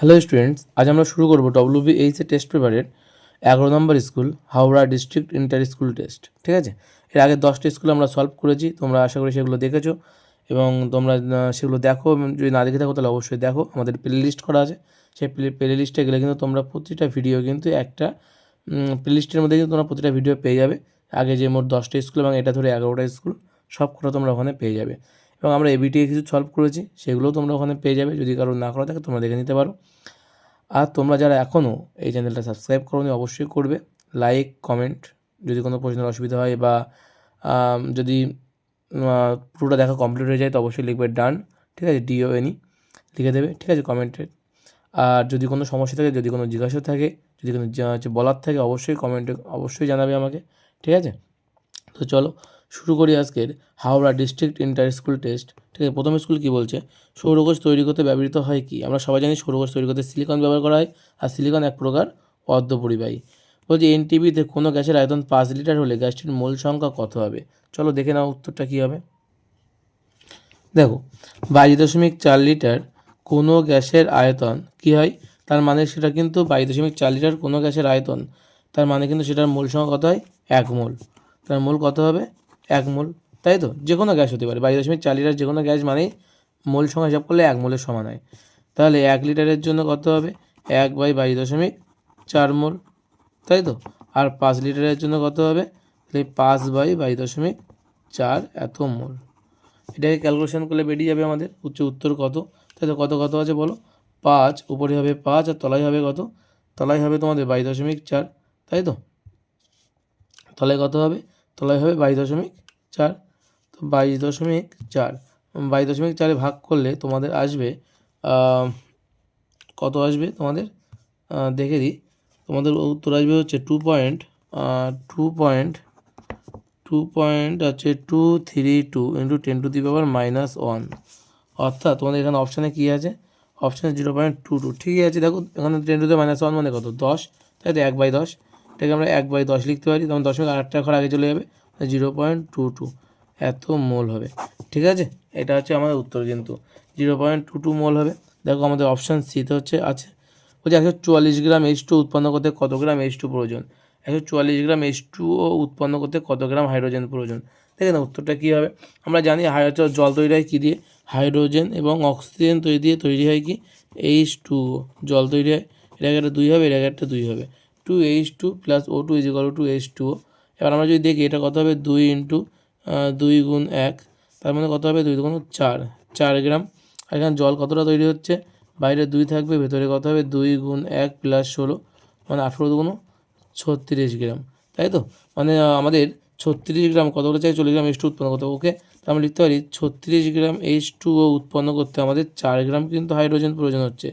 Hello students, আজ আমরা শুরু করব WBH এর টেস্ট পেপারের 11 নম্বর school Howrah district inter school test. ঠিক আছে, এর আগে 10টা স্কুল আমরা সলভ করেছি, তোমরা আশা করি সেগুলো দেখেছো এবং তোমরা সেগুলো দেখো এবং যদি না দেখে থাকো তাহলে অবশ্যই দেখো। আমাদের প্লে লিস্ট করা আছে, সেই প্লে লিস্টে গেলে কিন্তু তোমরা প্রতিটা ভিডিও কিন্তু একটা প্লে লিস্টের মধ্যে কিন্তু তোমরা প্রতিটা ভিডিও পেয়ে যাবে। আগে যে মোট 10টা স্কুল এবং এটা ধরে 11টা স্কুল সব কটা তোমরা ওখানে পেয়ে যাবে। এবং আমরা এবিটিএ কিছু সলভ করেছি, সেগুলোও তোমরা ওখানে পেয়ে যাবে। যদি কারো না করা থাকে তোমরা দেখে নিতে পারো। আর তোমরা যারা এখনও এই চ্যানেলটা সাবস্ক্রাইব করোনি অবশ্যই করবে। লাইক, কমেন্ট, যদি কোনো প্রশ্নের অসুবিধা হয় বা যদি পুরোটা দেখা কমপ্লিট হয়ে যায় তো অবশ্যই লিখবে ডান। ঠিক আছে, DONE লিখে দেবে। ঠিক আছে, কমেন্টে। আর যদি কোনো সমস্যা থাকে, যদি কোনো জিজ্ঞাসা থাকে, যদি কোনো বলার থাকে অবশ্যই কমেন্টে অবশ্যই জানাবে আমাকে। ঠিক আছে, তো চলো শুরু করি আজকের Howrah district inter school test. ঠিক আছে, প্রথম স্কুল কী বলছে, সৌরকোষ তৈরি করতে ব্যবহৃত হয় কি? আমরা সবাই জানি সৌরকোষ তৈরি করতে সিলিকন ব্যবহার করা হয়, আর সিলিকন এক প্রকার অর্ধপরিবাহী। বলছি NTP-তে কোনো গ্যাসের আয়তন 5 লিটার হলে গ্যাসটির মোল সংখ্যা কত হবে? চলো দেখে নাও উত্তরটা কী হবে। দেখো, 22.4 লিটার কোনো গ্যাসের আয়তন কী হয়, তার মানে সেটা কিন্তু 22.4 লিটার কোনো গ্যাসের আয়তন, তার মানে কিন্তু সেটার মোল সংখ্যা কত হয়? 1 মোল। তার মোল কত হবে? 1 মোল, তাই তো? যে কোনো গ্যাস হতে পারে, 22.4 লিটার যে কোনো গ্যাস মানেই মোল সংখ্যা হিসাব করলে 1 মোলের সমান হয়। তাহলে 1 লিটারের জন্য কত হবে? 1/22.4 মোল, তাই তো? আর 5 লিটারের জন্য কত হবে? তাহলে 5/22.4 এত মোল। এটাকে ক্যালকুলেশন করলে বেরিয়ে যাবে আমাদের উত্তর কত। তাই তো, কত কত আছে বলো? 5, উপরে হবে 5 আর তলায় হবে কত? তলায় হবে তোমাদের 22.4, তাই তো? তলায় কত হবে? তলায় হবে 22.4। তো 22.4 22.4 ভাগ করলে তোমাদের আসবে কত আসবে তোমাদের? দেখে দিই, তোমাদের উত্তর আসবে হচ্ছে 2.232 ইন্টু 10⁻⁻1। অর্থাৎ তোমাদের এখানে অপশানে কী আছে? অপশানে 0.22। ঠিকই আছে, দেখো এখানে 10⁻⁻1 মানে কত? 10, তাই তো? 1/10, এটাকে আমরা 1/10 লিখতে পারি, তখন 8 ঘর আগে চলে যাবে, 0.22 এত মোল হবে। ঠিক আছে, এটা হচ্ছে আমাদের উত্তর, কিন্তু 0.22 মোল হবে। দেখো আমাদের অপশান সিতে আছে বলছে 144 গ্রাম H2 উৎপন্ন করতে কত গ্রাম H2 প্রয়োজন? 144 গ্রাম H2O উৎপন্ন করতে কত গ্রাম হাইড্রোজেন প্রয়োজন? দেখে না উত্তরটা কী হবে। আমরা জানি জল তৈরি হয় কী দিয়ে? হাইড্রোজেন এবং অক্সিজেন তৈরি হয় কি? H2O। জল তৈরি হয়, এটা একটা 2 হবে, এটা একটা 2 হবে। 2H2 + O2 = H2O। এবার আমরা যদি দেখি এটা কত হবে? 2 × 2 × 1, তার মানে কত হবে? 2 × 4 গ্রাম। আর এখানে জল কতটা তৈরি হচ্ছে? বাইরে 2 থাকবে, ভেতরে কত হবে? 2 × 1 + 16 মানে 18 × 36 গ্রাম, তাই তো? মানে আমাদের 36 গ্রাম কতগুলো চাই? 40 গ্রাম H2 উৎপন্ন করতে। ওকে, তাহলে আমরা লিখতে পারি 36 গ্রাম H2O উৎপন্ন করতে আমাদের 4 গ্রাম কিন্তু হাইড্রোজেন প্রয়োজন হচ্ছে,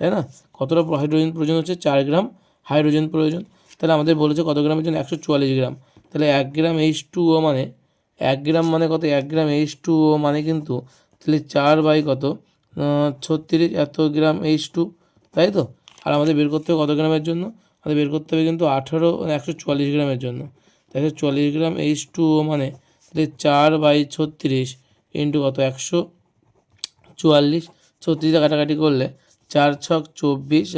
তাই না? কতটা হাইড্রোজেন প্রয়োজন হচ্ছে? 4 গ্রাম হাইড্রোজেন প্রয়োজন। তাহলে আমাদের বলেছে কত গ্রামের জন্য? 144 গ্রাম। তাহলে 1 গ্রাম H2O মানে 1 গ্রাম মানে কত? 1 গ্রাম H2O মানে কিন্তু তাহলে 4 বাই কত? 36 এত গ্রাম H2, তাই তো? আর আমাদের বের করতে হবে কত গ্রামের জন্য? আমাদের বের করতে হবে কিন্তু 144 গ্রামের জন্য। 144 গ্রাম H2O মানে তাহলে 4/36 ইন্টু কত? 144। 36 কাটাকাটি করলে 4 ছক 24,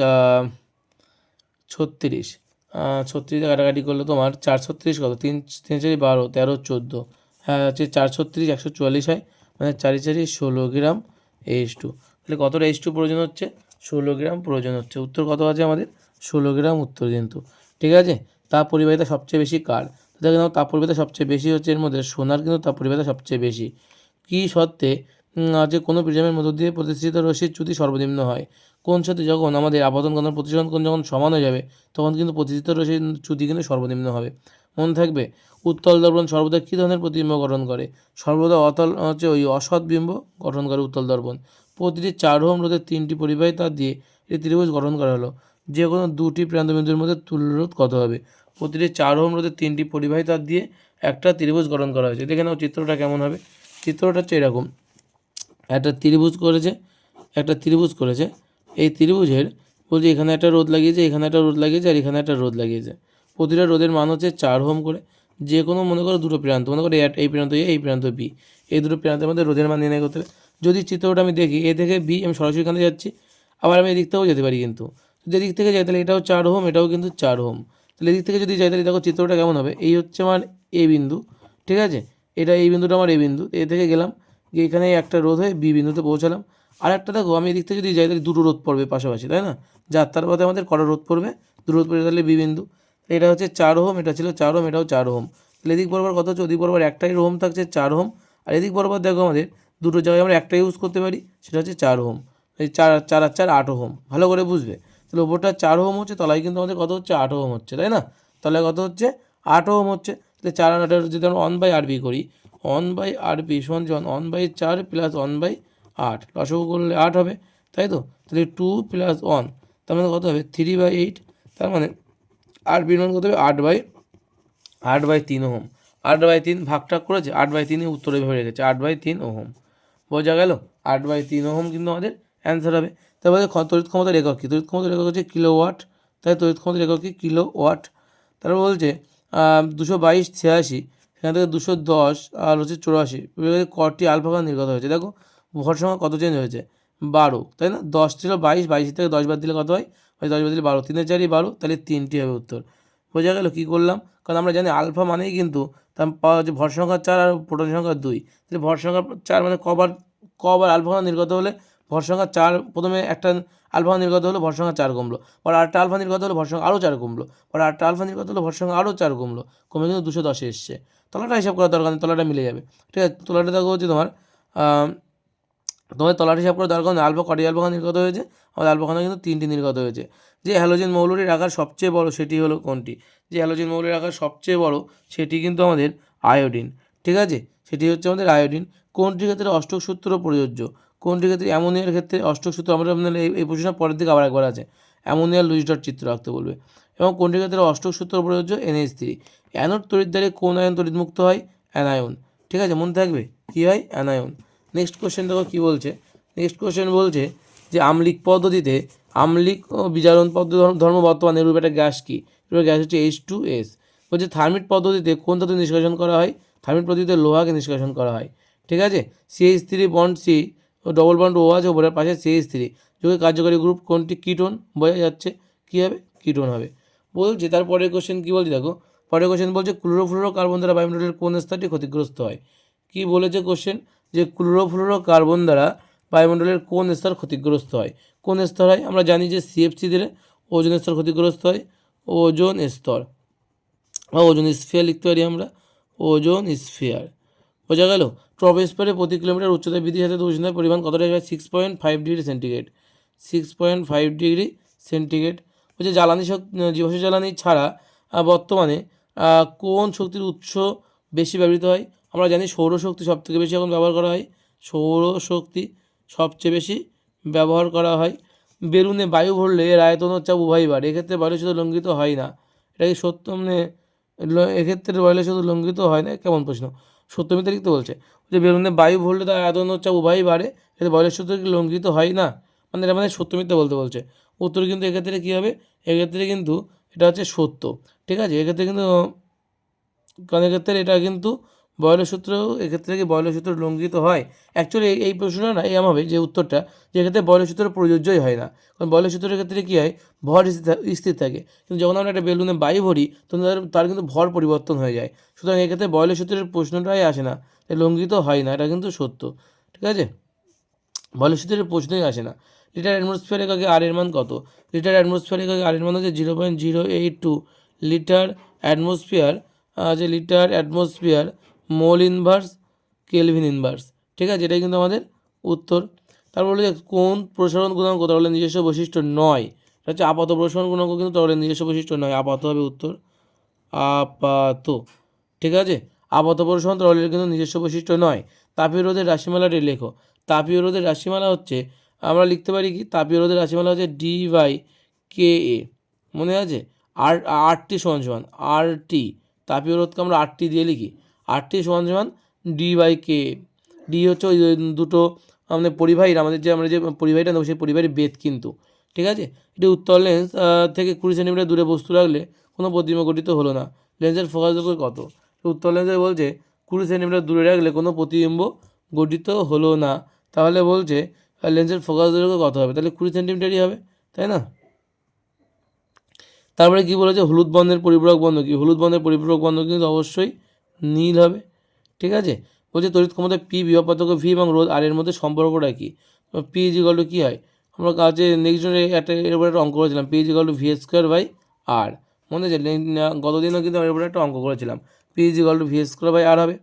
36 36 কাটাকাটি করলে তোমার 4 36 কত? 3 3 4 12 13 14, হ্যাঁ হচ্ছে 4 36 144 হয়, মানে 4 4 16 গ্রাম H2। তাহলে কতটা H2 প্রয়োজন হচ্ছে? 16 গ্রাম প্রয়োজন হচ্ছে। উত্তর কত আছে আমাদের? 16 গ্রাম উত্তর কিন্তু। ঠিক আছে, তাপ পরিবাহিতা সবচেয়ে বেশি কার? দেখো তাপ পরিবাহিতা সবচেয়ে বেশি হচ্ছে এর মধ্যে সোনার, কিন্তু তাপ পরিবাহিতা সবচেয়ে বেশি। কী সত্ত্বে যে কোনো প্রিজমের মধ্য দিয়ে প্রতিষ্ঠিত রশ্মির চ্যুতি সর্বনিম্ন হয়? কোন সাথে যখন আমাদের আবর্তন কোণ প্রতিসরণ কোণ যখন সমান হয়ে যাবে তখন কিন্তু প্রতিষ্ঠিত রশ্মির চ্যুতি কিন্তু সর্বনিম্ন হবে। মনে থাকবে, উত্তল দর্পণ সর্বদা কী ধরনের প্রতিবিম্ব গঠন করে? সর্বদা অসৎ বিম্ব গঠন করে উত্তল দর্পণ। প্রতিটি 4 ওহম রোধের 3টি পরিবাহী তার দিয়ে এই ত্রিভুজ গঠন করা হলো। যে কোনো 2টি প্রান্তবিন্দুর মধ্যে তুল্যরোধ কত হবে? প্রতিটি 4 ওহম রোধের 3টি পরিবাহী তার দিয়ে একটা ত্রিভুজ গঠন করা হয়েছে। দেখে নাও চিত্রটা কেমন হবে। চিত্রটা হচ্ছে এরকম, একটা ত্রিভুজ করেছে। এই ত্রিভুজের বলছি এখানে একটা রোধ লাগিয়েছে, এখানে একটা রোধ লাগিয়েছে, আর এখানে একটা রোধ লাগিয়েছে। প্রতিটা রোধের মান হচ্ছে 4 ওহম করে। যে কোনো মনে করো দুটো প্রান্ত, মনে করো এই প্রান্ত এ, এই প্রান্ত বি, এই দুটো প্রান্তের মধ্যে রোধের মান নির্ণয় করতে হবে। যদি চিত্রটা আমি দেখি এ থেকে বি, আমি সরাসরি এখানে যাচ্ছি, আবার আমি এদিক থেকেও যেতে পারি, কিন্তু যদি এদিক থেকে যাই তাহলে এটাও 4 ওহম, এটাও কিন্তু 4 ওহম। তাহলে এদিক থেকে যদি যাই তাহলে দেখো চিত্রটা কেমন হবে। এই হচ্ছে আমার এ বিন্দু, ঠিক আছে, এটা এই বিন্দুটা আমার এ বিন্দু, এ থেকে গেলাম গিয়ে এখানে একটা রোধ হয়ে বি বিন্দুতে পৌঁছালাম। আর একটা দেখো আমি এদিক থেকে যদি যাই তাহলে দুটো রোধ পড়বে পাশাপাশি, তাই না, যাত্রার পথে আমাদের কটা রোধ পড়বে, দুটো রোধ পড়বে, তাহলে বি বিন্দু। এটা হচ্ছে 4 ওহম, এটা ছিল 4 ওহম, এটাও 4 ওহম। তাহলে এদিক বরাবর কত হচ্ছে, ওদিক বরাবর একটাই ওহম থাকছে 4 ওহম, আর এদিক বরাবর দেখো আমাদের দুটো জায়গায় আমরা একটা ইউজ করতে পারি, সেটা হচ্ছে 4 ওহম। এই 4 আর 4 8 ওহম, ভালো করে বুঝবে। তাহলে ওপরটা 4 ওহম হচ্ছে, তলায় কিন্তু আমাদের কত হচ্ছে 8 ওহম হচ্ছে, তাই না, তলায় কত হচ্ছে 8 ওহম হচ্ছে। তাহলে 4 আর 8 যদি আমরা 1/RB করি, 1/RB সমান 1/4 প্লাস 1/8, লসাগু করলে 8 হবে, তাই তো। তাহলে 2 প্লাস 1, তার মানে কত হবে 3/8, তার মানে RB মান কত হবে 8/3 ওহম। 8/3 ভাগটা করেছে, 8/3 উত্তরে ভরে রেখেছে, 8/3 ওহম, বোঝা গেল। 8/3 ওহম কিন্তু আমাদের অ্যান্সার হবে। তারপরে তড়িৎ ক্ষমতার একক কী, তড়িৎ ক্ষমতার একক হচ্ছে কিলোওয়াট, তাই তড়িৎ ক্ষমতার একক কি কিলোওয়াট। তারপর বলছে 222/86, সেখান থেকে 210 আর হচ্ছে 84 কটি আলফা কণা নির্গত হয়েছে। দেখো ভর সংখ্যা কত চেঞ্জ হয়েছে, 12, তাই না, 10 ছিল 22, 22 থেকে 10 বাদ দিলে কত হয়, 10 বাদ দিলে 12, 3 4 12, তাহলে 3টি হবে উত্তর। বোঝা গেল কী করলাম, কারণ আমরা জানি আলফা মানেই কিন্তু তার পাওয়া হচ্ছে ভর সংখ্যা 4 আর প্রোটন সংখ্যা 2, তাহলে ভর সংখ্যা 4 মানে কবার আলফা কণা নির্গত হলে ভর সংখ্যা 4, প্রথমে একটা আলফা নির্গত হলো ভর সংখ্যা 4 কমলো, পরে আরেকটা আলফা নির্গত হলো ভর সংখ্যা আরও 4 কমলো, পরে আরেকটা আলফা নির্গত হলো ভর সংখ্যা আরও 4 কমলো, কমে কিন্তু 210 এসছে। তলাটা হিসাব করার দরকার নেই, তলাটা মিলে যাবে, ঠিক আছে। তলাটা দেখো হচ্ছে তোমার তলাটা হিসাব করার দরকার নেই, আলফা কটি আলফা কণা নির্গত হয়েছে, আমাদের আলফা কণা কিন্তু 3টি নির্গত হয়েছে। যে হ্যালোজেন মৌলটির আকার সবচেয়ে বড় সেটি হলো কোনটি, যে হ্যালোজেন মৌলের আকার সবচেয়ে বড় সেটি কিন্তু আমাদের আয়োডিন, ঠিক আছে, সেটি হচ্ছে আমাদের আয়োডিন। কোনটির ক্ষেত্রে অষ্টক সূত্র প্রযোজ্য, কোনটির ক্ষেত্রে অ্যামোনিয়ার ক্ষেত্রে অষ্টক সূত্র, আমরা এই প্রশ্নটা পরের দিকে আবার একবার আছে, অ্যামোনিয়ার লুইস ডট চিত্র রাখতে বলবে। এবং কোনটির ক্ষেত্রে অষ্টক সূত্র প্রযোজ্য, NH3। অ্যানোড তড়িৎদ্বারে কোন আয়ন তড়িৎমুক্ত হয়, অ্যানায়ন, ঠিক আছে, মনে থাকবে কী হয়, অ্যানায়ন। নেক্সট কোশ্চেন দেখো কী বলছে, নেক্সট কোশ্চেন বলছে যে আম্লিক পদ্ধতিতে আম্লিক ও বিজারণ পদ্ধতি ধর্ম বর্তমানে রূপ একটা গ্যাস কী, রূপের গ্যাস হচ্ছে H2S। বলছে থার্মিট পদ্ধতিতে কোন ধাতু নিষ্কাশন করা হয়, থার্মিট পদ্ধতিতে লোহাকে নিষ্কাশন করা হয়, ঠিক আছে। CH3 বন্ড C ও ডবল বন্ড O আছে ওপরের পাশে CH3, যোগের কার্যকরী গ্রুপ কোনটি, কিটোন, বোঝা যাচ্ছে কী হবে, কিটোন হবে। বলছে তারপরের কোশ্চেন কী বলছে দেখো, পরের কোশ্চেন বলছে ক্লোরোফ্লোরো কার্বন দ্বারা বায়ুমণ্ডলের কোন স্তরটি ক্ষতিগ্রস্ত হয়। কী বলেছে কোশ্চেন, যে ক্লোরোফ্লোরো কার্বন দ্বারা বায়ুমণ্ডলের কোন স্তর ক্ষতিগ্রস্ত হয়, কোন স্তর হয়, আমরা জানি যে CFC দিলে ওজোন স্তর ক্ষতিগ্রস্ত হয়, ওজোন স্তর বা ওজোন স্ফিয়ার লিখতে পারি আমরা, ওজোন স্ফিয়ার, বোঝা গেল। ট্রপোস্ফিয়ারে প্রতি কিলোমিটার উচ্চতা বৃদ্ধির সাথে উষ্ণতার পরিমাণ কতটা হয়, 6.5 ডিগ্রি সেন্টিগ্রেড, 6.5 ডিগ্রি সেন্টিগ্রেড। বলছে জীবাশ্ম জ্বালানি ছাড়া বর্তমানে কোন শক্তির উৎস বেশি ব্যবহৃত হয়, আমরা জানি সৌরশক্তি সবথেকে বেশি এখন ব্যবহার করা হয়, সৌরশক্তি সবচেয়ে বেশি ব্যবহার করা হয়। বেলুনে বায়ু ভরলে এর আয়তন ও চাপ উভয়ই বাড়ে, এক্ষেত্রে বায়ু শুধু লঙ্ঘিত হয় না, এটা কি সত্য, মানে এক্ষেত্রে বায়ু শুধু লঙ্ঘিত হয় না, কেমন প্রশ্ন, সত্য মিথ্যা লিখতে বলছে, যে বেলুনে বায়ু ভরলে তার আয়তন ও চাপ উভয়ই বাড়ে, এতে বায়ুর সূত্র কি লঙ্ঘিত হয় না, মানে এটা মানে সত্য মিথ্যা বলতে বলছে। উত্তর কিন্তু এক্ষেত্রে কী হবে, এক্ষেত্রে কিন্তু এটা হচ্ছে সত্য, ঠিক আছে, এক্ষেত্রে কিন্তু, কারণ এক্ষেত্রে এটা কিন্তু বয়লের সূত্র, এক্ষেত্রে কি বয়লের সূত্র লঙ্ঘিত হয়, অ্যাকচুয়ালি এই প্রশ্নটা না এমন হবে যে উত্তরটা, যে এক্ষেত্রে বয়লের সূত্র প্রযোজ্যই হয় না, কারণ বয়লের সূত্রের ক্ষেত্রে কী হয়, ভর স্থির থাকে, কিন্তু যখন আমরা একটা বেলুনে বায়ু ভরি তখন তার কিন্তু ভর পরিবর্তন হয়ে যায়, সুতরাং এক্ষেত্রে বয়লের সূত্রের প্রশ্নটাই আসে না, লঙ্ঘিত হয় না, এটা কিন্তু সত্য, ঠিক আছে, বয়লের সূত্রের প্রশ্নই আসে না। লিটার অ্যাটমসফিয়ার এককে আর এর মান কত, লিটার অ্যাটমসফিয়ার এককে আর এর মান হচ্ছে 0.082 লিটার অ্যাটমসফিয়ার, যে litre atmosphere mole inverse kelvin inverse, ঠিক আছে, এটাই কিন্তু আমাদের উত্তর। তারপর বলে যে কোন প্রসারণ গুণাঙ্ক তরলের নিজস্ব বৈশিষ্ট্য নয়, এটা হচ্ছে আপাত প্রসারণ গুণাঙ্ক কিন্তু তরলের নিজস্ব বৈশিষ্ট্য নয়, আপাত হবে উত্তর, আপাত, ঠিক আছে, আপাত প্রসারণ তরলের কিন্তু নিজস্ব বৈশিষ্ট্য নয়। তাপীয় রোধের রাশিমালাটি লেখো, তাপীয় রোধের রাশিমালা হচ্ছে, আমরা লিখতে পারি কি, তাপীয় রোধের রাশিমালা হচ্ছে D/KA, মনে আছে, RT সমান সমান RT, তাপীয় রোধকে আমরা RT দিয়ে লিখি, RT সমান সমান D/KA। ডি হচ্ছে ওই দুটো আমাদের পরিবাহীর, আমাদের যে আমরা যে পরিবাহীটা নেব সেই পরিবাহীর বেদ কিন্তু, ঠিক আছে। এটি উত্তল লেন্স থেকে 20 সেন্টিমিটার দূরে বস্তু রাখলে কোনো প্রতিবিম্ব গঠিত হলো না, লেন্সের ফোকাস দৈর্ঘ্য কত, উত্তল লেন্সে বলছে 20 সেন্টিমিটার দূরে রাখলে কোনো প্রতিবিম্ব গঠিত হলো না, তাহলে বলছে লেন্সের ফোকাস দৈর্ঘ্য কত হবে? তাহলে 20 সেন্টিমিটারই হবে, তাই না? তারপরে কি বলেছে, হলুদ বর্ণের পরিপূরক বর্ণ কি? হলুদ বর্ণের পরিপূরক বর্ণ কিন্তু অবশ্যই নীল হবে, ঠিক আছে। বলছে তড়িৎ ক্ষমতা পি, বিভব পার্থক্য ভি এবং রোধ আর এর মধ্যে সম্পর্কটা কি? পি ইজিক্যাল টু কী হয়, আমরা কাছে নেক্সট জনে এর উপরে একটা অঙ্ক করেছিলাম, P equal to V square by R, মনে আছে? গতদিনও কিন্তু এর উপরে একটা অঙ্ক করেছিলাম, P equal to V square by R হবে।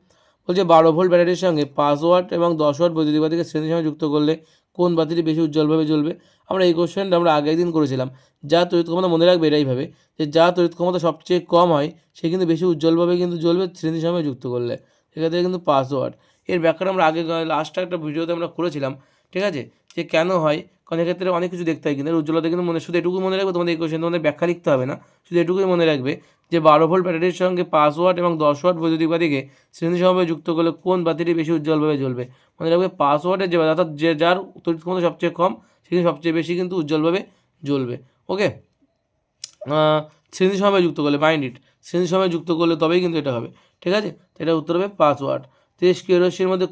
বলছে 12 ভোল্ট ব্যাটারির সঙ্গে 5 ওয়াট এবং 10 ওয়াট বৈদ্যুতিক বাতিকে শ্রেণীর সঙ্গে যুক্ত করলে কোন বাতিটি বেশি উজ্জ্বলভাবে জ্বলবে? আমরা এই কোশ্চেনটা আমরা আগের দিন করেছিলাম। যা তড়িৎ ক্ষমতা মনে রাখবে এটাইভাবে, যে যা তড়িৎ ক্ষমতা সবচেয়ে কম হয় সে কিন্তু বেশি উজ্জ্বলভাবে কিন্তু জ্বলবে শ্রেণীর সঙ্গে যুক্ত করলে, সেক্ষেত্রে কিন্তু 5 ওয়াট। এর ব্যাখ্যাটা আমরা আগে লাস্ট একটা ভিডিওতে আমরা করেছিলাম, ঠিক আছে, যে কেন হয়, কারণ এক্ষেত্রে অনেক কিছু দেখতে হয়, কিন্তু উজ্জ্বলতা কিন্তু মনে, শুধু এটুকু মনে রাখবে, তোমাদের এই কোশ্চেন তোমাদের ব্যাখ্যা লিখতে হবে না, শুধু এটুকুই মনে রাখবে যে 12 ভোল্ট ব্যাটারির সঙ্গে 5 ওয়াট এবং 10 ওয়াট বৈদ্যুতিক বাতিকে শ্রেণীসমভাবে যুক্ত করলে কোন বাতিটি বেশি উজ্জ্বলভাবে জ্বলবে? মনে রাখবে 5 ওয়াটের যে, অর্থাৎ যে যার তড়িৎ ক্ষমতা সবচেয়ে কম সে কিন্তু সবচেয়ে বেশি কিন্তু উজ্জ্বলভাবে জ্বলবে। ওকে, শ্রেণীসমভাবে যুক্ত করলে, মাইন্ড ইট, শ্রেণীসমভাবে যুক্ত করলে তবেই কিন্তু এটা হবে, ঠিক আছে। এটা উত্তর হবে 5 ওয়াট। তেজস্ক্রিয় রশ্মির মধ্যে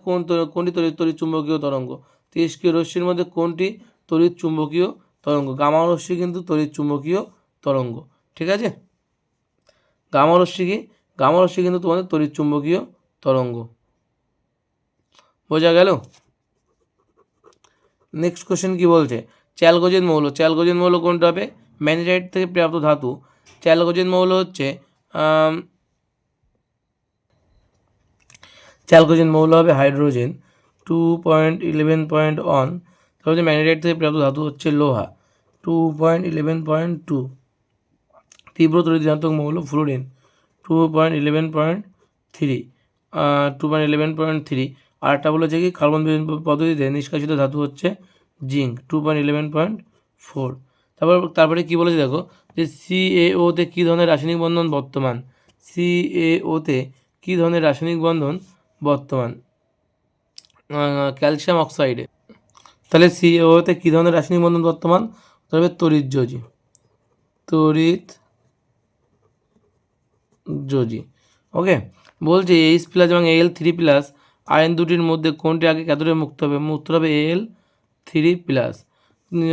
কোনটি তড়িৎ চুম্বকীয় তরঙ্গ? তেজস্ক্রিয় রশ্মির মধ্যে কোনটি তড়িৎ চুম্বকীয় তরঙ্গ? গামা রশ্মি কিন্তু তড়িৎ চুম্বকীয় তরঙ্গ, ঠিক আছে। গামা রশ্মি কি? গামা রশ্মি কিন্তু তোমাদের তড়িৎ চুম্বকীয় তরঙ্গ, বোঝা গেল? নেক্সট কোশ্চেন কি বলছে, চ্যালকোজেন মৌল, চ্যালকোজেন মৌল কোনটা হবে? ম্যাগনেটাইট থেকে প্রাপ্ত ধাতু। চ্যালকোজেন মৌল হচ্ছে চ্যালকোজেন মৌল হবে হাইড্রোজেন 2.11.1, তাহলে ম্যাগনেটাইট থেকে প্রাপ্ত ধাতু হচ্ছে লোহা 2.11.2। তীব্র তড়িৎ মৌল ফ্লুরিন 2.11.3, 2.11.3। আর একটা বলেছে কি, কার্বন পদ্ধতিতে নিষ্কাশিত ধাতু হচ্ছে জিঙ্ক 2.11.4। তারপরে কি বলেছে দেখো, যে CaO-তে কী ধরনের রাসায়নিক বন্ধন বর্তমান? CaO-তে কী ধরনের রাসায়নিক বন্ধন বর্তমান? ক্যালসিয়াম অক্সাইডে। তাহলে CaO-তে কী ধরনের রাসায়নিক বন্ধন বর্তমান? তবে তড়িৎযোজী, তড়িৎযোজী। ওকে, বলছে H+ এবং Al3+ আয়ন দুটির মধ্যে কোনটি আগে ক্যাথোডে মুক্ত হবে? মুক্ত হবে Al3+।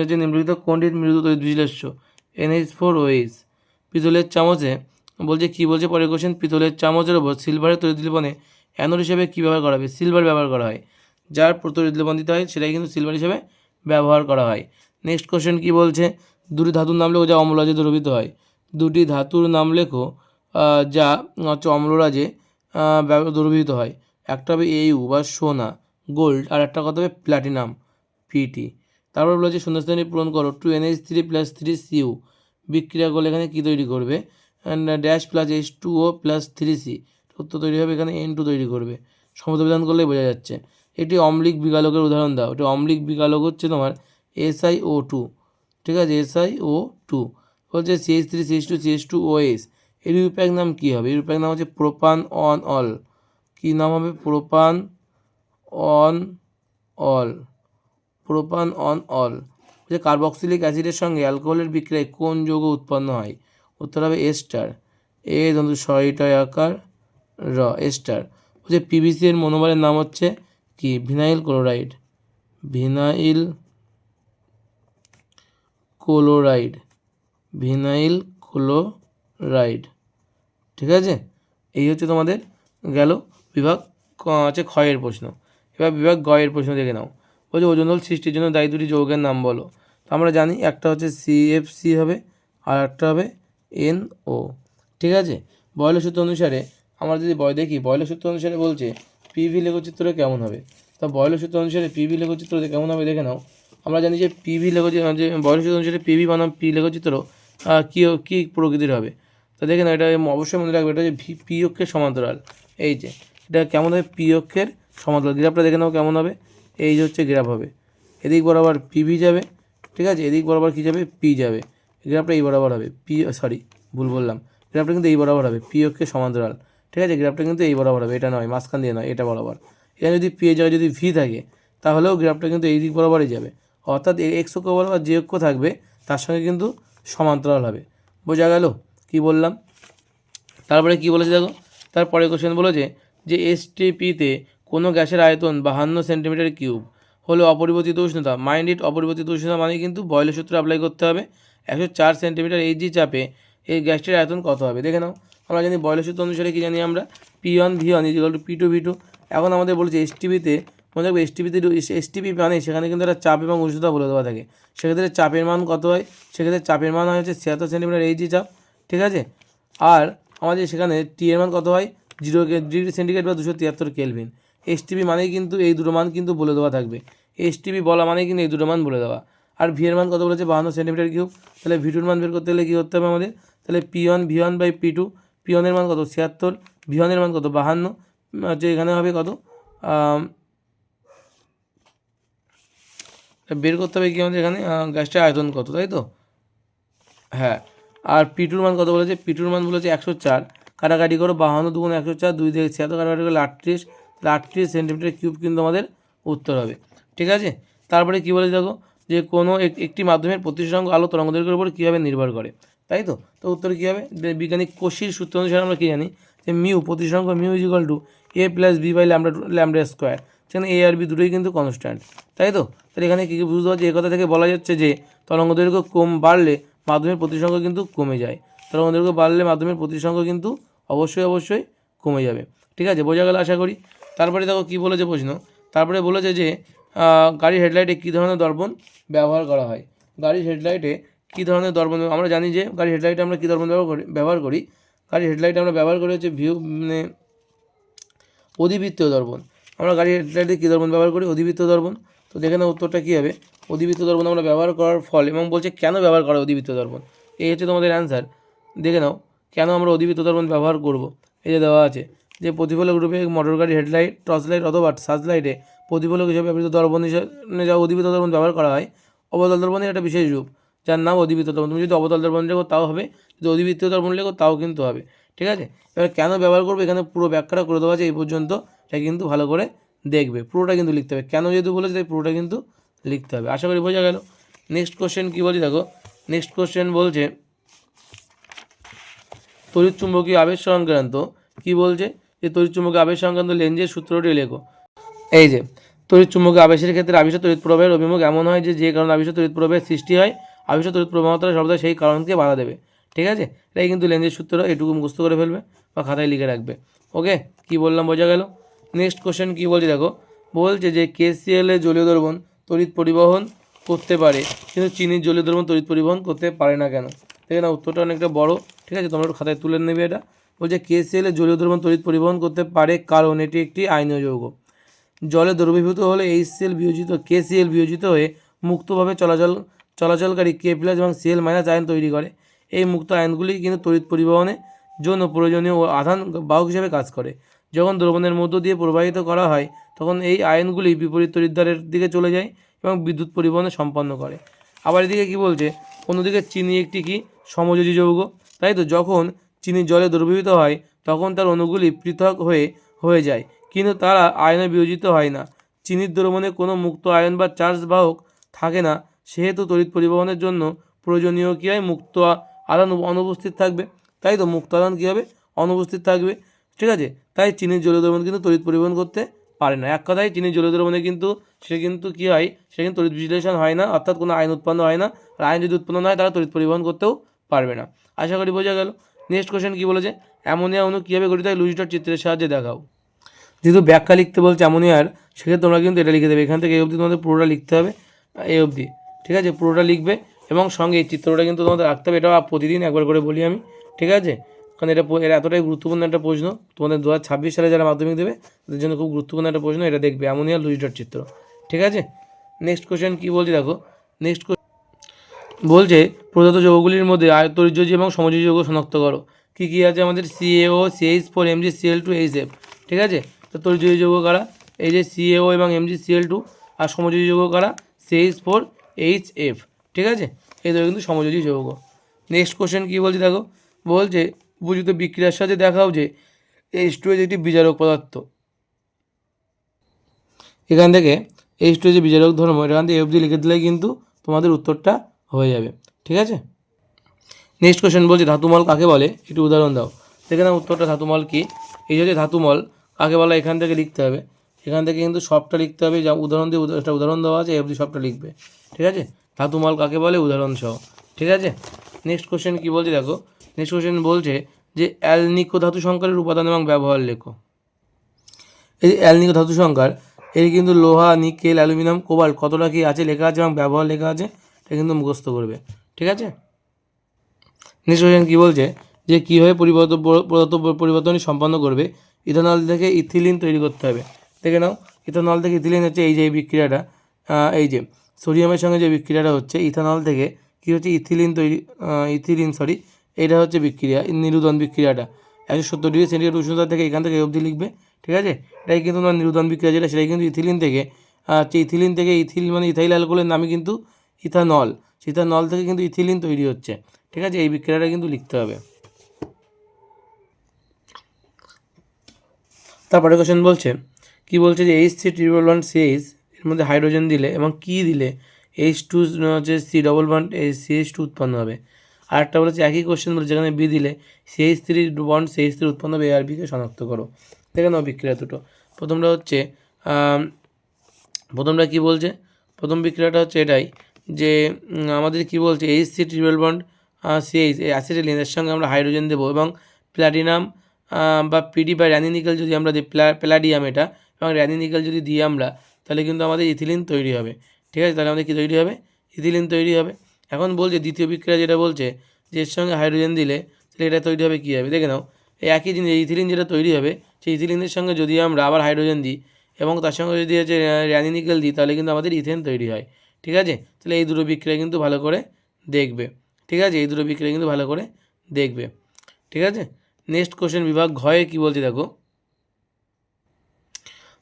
হচ্ছে নিম্নলিখিত কোনটি মৃদু তড়িৎ বিশ্লেষ্য? NH4OH। পিতলের চামচে, বলছে কি বলছে পরের কোশ্চেন, পিতলের চামচের ওপর সিলভারের তড়িৎলিপনে অ্যানোড হিসেবে কী ব্যবহার করা হবে? সিলভার ব্যবহার করা হয়, যার তড়িৎলিপন দিতে হয় সেটাই কিন্তু সিলভার হিসেবে ব্যবহার করা হয়। নেক্সট কোশ্চেন কি বলছে, দুটি ধাতুর নাম লেখো যা অম্লরাজে দ্রবীভূত হয়। দুটি ধাতুর নাম লেখো যা হচ্ছে অম্লরাজে দ্রবীভূত হয়। একটা হবে AU বা সোনা, গোল্ড, আর একটা কথা হবে প্ল্যাটিনাম, PT। তারপর বলেছে শূন্যস্থানে পূরণ করো 2NH3+3Cu বিক্রিয়া করলে এখানে কী তৈরি করবে? Dash plus H2O plus 3C, উত্তর তৈরি হবে এখানে N2 তৈরি করবে। সমতাবিধান করলেই বোঝা যাচ্ছে। এটি অম্লিক বিকালকের উদাহরণ দাও। এটি অম্লিক বিকালক হচ্ছে তোমার SiO2, ঠিক আছে, SiO2। বলছে CH3CH2CH2OS, এর রূপক নাম কী হবে? এর রূপক নাম হচ্ছে প্রোপান অন অল। কী নাম হবে? প্রোপান অন অল, প্রোপান অন অল। যে কার্বক্সিলিক অ্যাসিডের সঙ্গে অ্যালকোহলের বিক্রিয়ায় কোন যৌগ উৎপন্ন হয়? উত্তর হবে এস্টার, সরিটায় আকার র, এস্টার। যে PVC এর মনোমারের নাম হচ্ছে কি? Vinyl chloride, vinyl chloride, vinyl chloride, ঠিক আছে। এই হচ্ছে তোমাদের গেল বিভাগ আছে ক্ষয়ের প্রশ্ন। এবার বিভাগ গয়ের প্রশ্ন দেখে নাও। বলছে ওজোন সৃষ্টির জন্য দায়ী দুটি যৌগের নাম বলো। তো আমরা জানি একটা হচ্ছে CFC হবে আর একটা হবে NO, ঠিক আছে। বয়লের সূত্র অনুসারে আমরা যদি দেখি, বয়লের সূত্র অনুসারে বলছে PV লেখচিত্র কেমন হবে। তা বয়লের সূত্র অনুসারে PV লেখচিত্র কেমন হবে দেখে নাও। আমরা জানি যে PV লেখচিত্র, যে বয়লের সূত্র অনুসারে PV বনাম P লেখচিত্র কী প্রকৃতির হবে। তো দেখে না, এটা অবশ্যই মনে রাখবে, এটা হচ্ছে পি অক্ষের সমান্তরাল। এই যে এটা কেমন হবে? পি অক্ষের সমান্তরাল। গ্রাফটা দেখে নাও কেমন হবে। এই যে হচ্ছে গ্রাফ হবে, এদিক বরাবর পিভি যাবে, ঠিক আছে, এদিক বরাবর কী যাবে? পি যাবে। গ্রাফটা এই বরাবর হবে, ভুল বললাম, গ্রাফটা কিন্তু এই বরাবর হবে, পি অক্ষের সমান্তরাল, ঠিক আছে। গ্রাফটা কিন্তু এই বরাবর হবে, এটা নয়, মাঝখান দিয়ে নয়, এটা বরাবর। এখানে যদি পি এর জায়গায় যদি ভি থাকে তাহলেও গ্রাফটা কিন্তু এই দিক বরাবরই যাবে, অর্থাৎ এক্স অক্ষ বরাবর যে অক্ষ থাকবে তার সঙ্গে কিন্তু সমান্তরাল হবে। বোঝা গেল কি বললাম? তারপরে কি বলেছে দেখো, তারপরে কোশ্চেন বলেছে যে STPতে কোনো গ্যাসের আয়তন 52 সেন্টিমিটার কিউব, হলো অপরিবর্তিত উষ্ণতা। মাইন্ড ইট, অপরিবর্তিত উষ্ণতা মানে কিন্তু বয়লের সূত্র অ্যাপ্লাই করতে হবে। 104 সেন্টিমিটার এইচজি চাপে এই গ্যাসটির আয়তন কত হবে দেখে নাও। আমরা জানি বয়লের সূত্র অনুসারে কি জানি আমরা, P1 V1 = P2 V2। এখন আমাদের বলছে এসটিপিতে, মনে রাখবে এসটিপি মানে সেখানে কিন্তু একটা চাপ এবং উষ্ণতা বলে দেওয়া থাকে। সেক্ষেত্রে চাপের মান কত হয়, সেক্ষেত্রে চাপের মান হয় হচ্ছে 76 সেন্টিমিটার এইচজি চাপ, ঠিক আছে। আর আমাদের সেখানে টি এর মান কত হয় 0 ডিগ্রি সেন্টিগ্রেড বা 273 কেলভিন। এসটিপি মানেই কিন্তু এই দুটো মান কিন্তু বলে দেওয়া থাকবে, এসটিপি বলা মানেই কিন্তু এই দুটো মান বলে দেওয়া। আর ভি এর মান কত বলেছে 52 সেন্টিমিটার কিউব। তাহলে V2 মান বের করতে গেলে কী করতে হবে আমাদের, তাহলে P1 V1 by P2, P1 এর মান কত 76, V1 এর মান কত 52, হচ্ছে এখানে হবে কত বের করতে হবে কি আমাদের এখানে গ্যাসটার আয়তন কত, তাই তো, হ্যাঁ। আর P2 মান কত বলেছে, P2 মান বলেছে 104, কাটাকাটি করো 52 × 104, 2 থেকে 76 কাটাকাটি করলে 38, তাহলে 38 সেন্টিমিটার কিউব কিন্তু আমাদের উত্তর হবে, ঠিক আছে। তারপরে কী বলেছে দেখো, যে কোনো একটি মাধ্যমের প্রতিসরাঙ্ক আলো তরঙ্গদৈর্ঘ্যের উপর কীভাবে নির্ভর করে, তাই তো। তো উত্তর কী হবে, বিজ্ঞানী কোশির সূত্র অনুসারে আমরা কী জানি যে প্রতিসরাঙ্ক = a + b / ল্যামডা স্কোয়ার, সেখানে a আর b দুটোই কিন্তু কনস্ট্যান্ট, তাই তো। তাহলে এখানে কী বুঝতে পারছি, এই কথা থেকে বলা যাচ্ছে যে তরঙ্গদৈর্ঘ্য বাড়লে মাধ্যমের প্রতিসরাঙ্ক কিন্তু কমে যায়, তরঙ্গদৈর্ঘ্য বাড়লে মাধ্যমের প্রতিসরাঙ্ক কিন্তু অবশ্যই কমে যাবে, ঠিক আছে, বোঝা গেল আশা করি। তারপরে দেখো কী বলেছে প্রশ্ন, তারপরে বলেছে যে গাড়ির হেডলাইটে কী ধরনের দর্পণ ব্যবহার করা হয়। গাড়ির হেডলাইটে কী ধরনের দর্পণ, আমরা জানি যে গাড়ির হেডলাইটে আমরা কী দর্পণ ব্যবহার করি, গাড়ির হেডলাইটে আমরা ব্যবহার করি হচ্ছে মানে অধিবৃত্তীয় দর্পণ। আমরা গাড়ির হেডলাইটে কী দর্পণ ব্যবহার করি, অধিবৃত্তীয় দর্পণ। তো দেখে নাও উত্তরটা কী হবে, অধিবৃত্তীয় দর্পণ আমরা ব্যবহার করার ফল, এবং বলছে কেন ব্যবহার করা অধিবৃত্তীয় দর্পণ, এই হচ্ছে তোমাদের অ্যান্সার। দেখে নাও কেন আমরা অধিবৃত্তীয় দর্পণ ব্যবহার করব। এই যে দেওয়া আছে যে প্রতিফলক রূপে মোটর গাড়ি হেডলাইট, টর্চ লাইট অথবা সার্চ লাইটে প্রতিফলক হিসেবে ব্যবহৃত দর্পণ হিসেবে যা অধিবৃত্তীয় দর্পণ ব্যবহার করা হয়, অবতল দর্পণের একটা বিশেষ রূপ যার নাম অধিবৃত্তীয় দর্পণ। তুমি যদি অবতল দর্পণ লেখো তাও হবে, যদি অধিবৃত্তীয় দর্পণ লেখো তাও কিন্তু হবে, ঠিক আছে। এবার কেন ব্যবহার করবো এখানে পুরো ব্যাখ্যাটা করে দেওয়া আছে এই পর্যন্ত, এটা কিন্তু ভালো করে দেখবে, পুরোটা কিন্তু লিখতে হবে, কেন যেহেতু বলেছে তাই পুরোটা কিন্তু লিখতে হবে, আশা করি বোঝা গেল। নেক্সট কোশ্চেন কী বলছি দেখো, নেক্সট কোশ্চেন বলছে তড়িৎচুম্বকীয় আবেশ সংক্রান্ত, কী বলছে যে তড়িৎচুম্বকীয় আবেশ সংক্রান্ত লেন্জের সূত্রটি লেখো। এই যে তড়িৎচুম্বকীয় আবেশের ক্ষেত্রে আবিষ্ট তড়িৎ প্রবাহের অভিমুখ এমন হয় যে কারণে আবিষ্ট তড়িৎ প্রবাহের সৃষ্টি হয়, আবিষ্ট তড়িৎ প্রবাহতা সর্বদা সেই কারণকে বাধা দেবে, ঠিক আছে। এটাই কিন্তু লেন্জের সূত্র, এটুকু মুখস্থ করে ফেলবে বা খাতায় লিখে রাখবে, ওকে। কী বললাম বোঝা গেল। নেক্সট কোশ্চেন কী বলছি দেখো, বলছে যে KCl এ জলীয় দ্রবণ তড়িৎ পরিবহন করতে পারে কিন্তু চিনির জলীয় দ্রবণ তড়িৎ পরিবহন করতে পারে না কেন, দেখে না উত্তরটা অনেকটা বড়, ঠিক আছে, তোমরা একটু খাতায় তুলে নেবে এটা। বলছে KCl এ জলীয় দ্রবণ তড়িৎ পরিবহন করতে পারে কারণ এটি একটি আয়নীয় যৌগ, জলে দ্রবীভূত হলে KCl বিয়োজিত হয়ে মুক্তভাবে চলাচলকারী K+ এবং Cl- আয়ন তৈরি করে। এই মুক্ত আয়নগুলি কিন্তু তড়িৎ পরিবহনের জন্য প্রয়োজনীয় আধান বাহক হিসেবে কাজ করে। যখন দ্রবণের মধ্য দিয়ে প্রবাহিত করা হয় তখন এই আয়নগুলি বিপরীত তড়িৎদ্বারের দিকে চলে যায় এবং বিদ্যুৎ পরিবহনে সম্পন্ন করে। আবার এদিকে কী বলছে, অন্যদিকে চিনি একটি কি সমযোজী যৌগ, তাই তো। যখন চিনি জলে দ্রবীভূত হয় তখন তার অণুগুলি পৃথক হয়ে যায় কিন্তু তারা আয়নে বিয়োজিত হয় না। চিনির দ্রবণে কোনো মুক্ত আয়ন বা চার্জ বাহক থাকে না, সেহেতু তড়িৎ পরিবহনের জন্য প্রয়োজনীয় কী হয়, মুক্ত আয়ন অনুপস্থিত থাকবে, তাই তো, মুক্ত আয়ন কী হবে, অনুপস্থিত থাকবে, ঠিক আছে। তাই চিনির জলীয় দ্রবণ কিন্তু তড়িৎ পরিবহন করতে পারে না। এক কথায় চিনির জলীয় দ্রবণে কিন্তু সে কিন্তু কী হয়, সে কিন্তু তড়িৎ বিশ্লেষণ হয় না, অর্থাৎ কোনো আয়ন উৎপন্ন হয় না, আর আয়ন যদি উৎপন্ন না হয় তারা তড়িৎ পরিবহন করতেও পারবে না, আশা করি বোঝা গেল। নেক্সট কোশ্চেন কী বলেছে, অ্যামোনিয়া অণু কীভাবে গঠিত হয় লুইস ডট চিত্রের সাহায্যে দেখাও। যেহেতু ব্যাখ্যা লিখতে বলছে অ্যামোনিয়ার, সেক্ষেত্রে তোমরা কিন্তু এটা লিখে দেবে, এখান থেকে এই অবধি তোমাদের পুরোটা লিখতে হবে, এই অবধি, ঠিক আছে, পুরোটা লিখবে এবং সঙ্গে এই চিত্রটা কিন্তু তোমাদের রাখতে হবে, এটা প্রতিদিন একবার করে বলি আমি, ঠিক আছে, কারণ এটা এতটাই গুরুত্বপূর্ণ একটা প্রশ্ন, তোমাদের 2026 সালে যারা মাধ্যমিক দেবে তাদের জন্য খুব গুরুত্বপূর্ণ একটা প্রশ্ন, এটা দেখবে অ্যামোনিয়া লুইস ডট চিত্র, ঠিক আছে। নেক্সট কোশ্চেন কী বলছি দেখো, নেক্সট বলছে প্রদত্ত যৌগগুলির মধ্যে আয়তরিযোজী এবং সমযোজী যৌগ শনাক্ত করো। কী কী আছে আমাদের, CaO, CH4, Mg, Cl2, HF, ঠিক আছে। তো তরিযোজী যৌগ কারা, এই যে CaO এবং Mg, Cl2, আর সমযোজী যৌগ কারা, CH4, HF, ঠিক আছে, এই দুটো কিন্তু সমযোজী যৌগ। নেক্সট কোশ্চেন কী বলছে দেখো, বলছে উপযুক্ত বিক্রিয়ার সাথে দেখাও যে H2 একটি বিজারক পদার্থ। এখান থেকে H2 যে বিজারক ধর্ম, এখান থেকে অবধি লিখে দিলে কিন্তু তোমাদের উত্তরটা হয়ে যাবে, ঠিক আছে। নেক্সট কোশ্চেন বলছে ধাতুমল কাকে বলে, একটু উদাহরণ দাও। দেখে না উত্তরটা ধাতুমল কি, এই হচ্ছে ধাতুমল কাকে বলা, এখান থেকে লিখতে হবে। এখান থেকে কিন্তু সবটা লিখতে হবে, যা উদাহরণ দিয়ে একটা উদাহরণ দেওয়া আছে, এই অবধি সবটা লিখবে, ঠিক আছে। ধাতু মল কাকে বলে, উদাহরণ সহ, ঠিক আছে। নেক্সট কোশ্চেন কী বলছে দেখো, নেক্সট কোশ্চেন বলছে যে অ্যালনিকো ধাতু সংকরের উপাদান এবং ব্যবহার লেখো। এই অ্যালনিকো ধাতু সংকর এর কিন্তু লোহা, নিকেল, অ্যালুমিনিয়াম, কোবাল্ট কতটা কী আছে লেখা আছে এবং ব্যবহার লেখা আছে, এটা কিন্তু মুখস্থ করবে, ঠিক আছে। নেক্সট কোশ্চেন কী বলছে যে কীভাবে পরিবর্তন সম্পন্ন করবে, ইথানল থেকে ইথিলিন তৈরি করতে হবে। দেখে নাও, ইথানল থেকে ইথিলিন হচ্ছে এই যে এই বিক্রিয়াটা, এই যে সোডিয়ামের সঙ্গে যে বিক্রিয়াটা হচ্ছে, ইথানল থেকে কী হচ্ছে ইথিলিন এটা হচ্ছে বিক্রিয়া, নিরুদন বিক্রিয়াটা 170°C উষ্ণতা থেকে এখান থেকে অবধি লিখবে, ঠিক আছে। এটাই কিন্তু তোমার নিরুদন বিক্রিয়া যেটা, সেটাই কিন্তু ইথিলিন থেকে ইথিল মানে ইথাইল অ্যালকোহলের নামই কিন্তু ইথানল, ইথানল থেকে কিন্তু ইথিলিন তৈরি হচ্ছে, ঠিক আছে। এই বিক্রিয়াটা কিন্তু লিখতে হবে। তারপরে কোশ্চেন বলছে কি বলছে যে H3 এর মধ্যে হাইড্রোজেন দিলে এবং কি দিলে H2 হচ্ছে C CH2 উৎপন্ন হবে। আরেকটা বলেছে একই কোশ্চেন বলেছে যেখানে বি দিলে CH3 উৎপন্ন হবে, আর বিকে শনাক্ত করো। দেখে নাও বিক্রিয়া দুটো। প্রথমটা কি বলছে, প্রথম বিক্রিয়াটা হচ্ছে এটাই যে আমাদের কি বলছে H3 এই অ্যাসিটিলিনের সঙ্গে আমরা হাইড্রোজেন দেবো এবং প্ল্যাটিনাম বা পিডি বা র্যানিনিকেল যদি আমরা দিই, প্যালাডিয়াম এটা, এবং র্যানিনিকেল যদি দিই আমরা, তাহলে কিন্তু আমাদের ইথিলিন তৈরি হবে, ঠিক আছে। তাহলে আমাদের কী তৈরি হবে, ইথিলিন তৈরি হবে। এখন বলছে দ্বিতীয় বিক্রিয়া যেটা বলছে যে এর সঙ্গে হাইড্রোজেন দিলে তাহলে এটা তৈরি হবে কী হবে, দেখে নাও। এই একই জিনিস ইথিলিন যেটা তৈরি হবে, সেই ইথিলিনের সঙ্গে যদি আমরা আবার হাইড্রোজেন দিই এবং তার সঙ্গে যদি হচ্ছে র্যানিনিকেল দিই, তাহলে কিন্তু আমাদের ইথেন তৈরি হয়, ঠিক আছে। তাহলে এই দুটো বিক্রিয়া কিন্তু ভালো করে দেখবে, ঠিক আছে। এই দুটো বিক্রিয়া কিন্তু ভালো করে দেখবে, ঠিক আছে। নেক্সট কোশ্চেন বিভাগ ঘয়ে কী বলছে দেখো।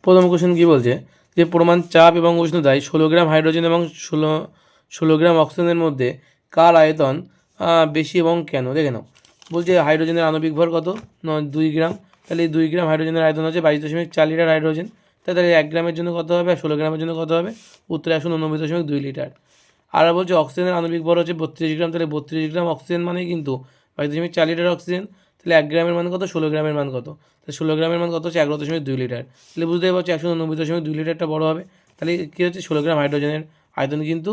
প্রথম কোশ্চেন কী বলছে যে প্রমাণ চাপ এবং উষ্ণতায় 16 গ্রাম হাইড্রোজেন এবং 16 গ্রাম অক্সিজেনের মধ্যে কার আয়তন বেশি এবং কেন, দেখে নাও। বলছে হাইড্রোজেনের আণবিক ভর কত, 2 গ্রাম। তাহলে এই 2 গ্রাম হাইড্রোজেনের আয়তন হচ্ছে 22.4 লিটার হাইড্রোজেন। তাহলে 1 গ্রামের জন্য কত হবে আর 16 গ্রামের জন্য কত হবে, উত্তরে 199.2 লিটার। আর বলছে অক্সিজেনের আণবিক ভর হচ্ছে 32 গ্রাম। তাহলে 32 গ্রাম অক্সিজেন মানে কিন্তু 22.4 লিটার অক্সিজেন। তাহলে 1 গ্রামের মান কত, 16 গ্রামের মান কত, তাহলে 16 গ্রামের মান কত হচ্ছে 11.2 লিটার। তাহলে বুঝতেই পারছি 199.2 লিটারটা বড় হবে। তাহলে কী হচ্ছে 16 গ্রাম হাইড্রোজেনের আয়তন কিন্তু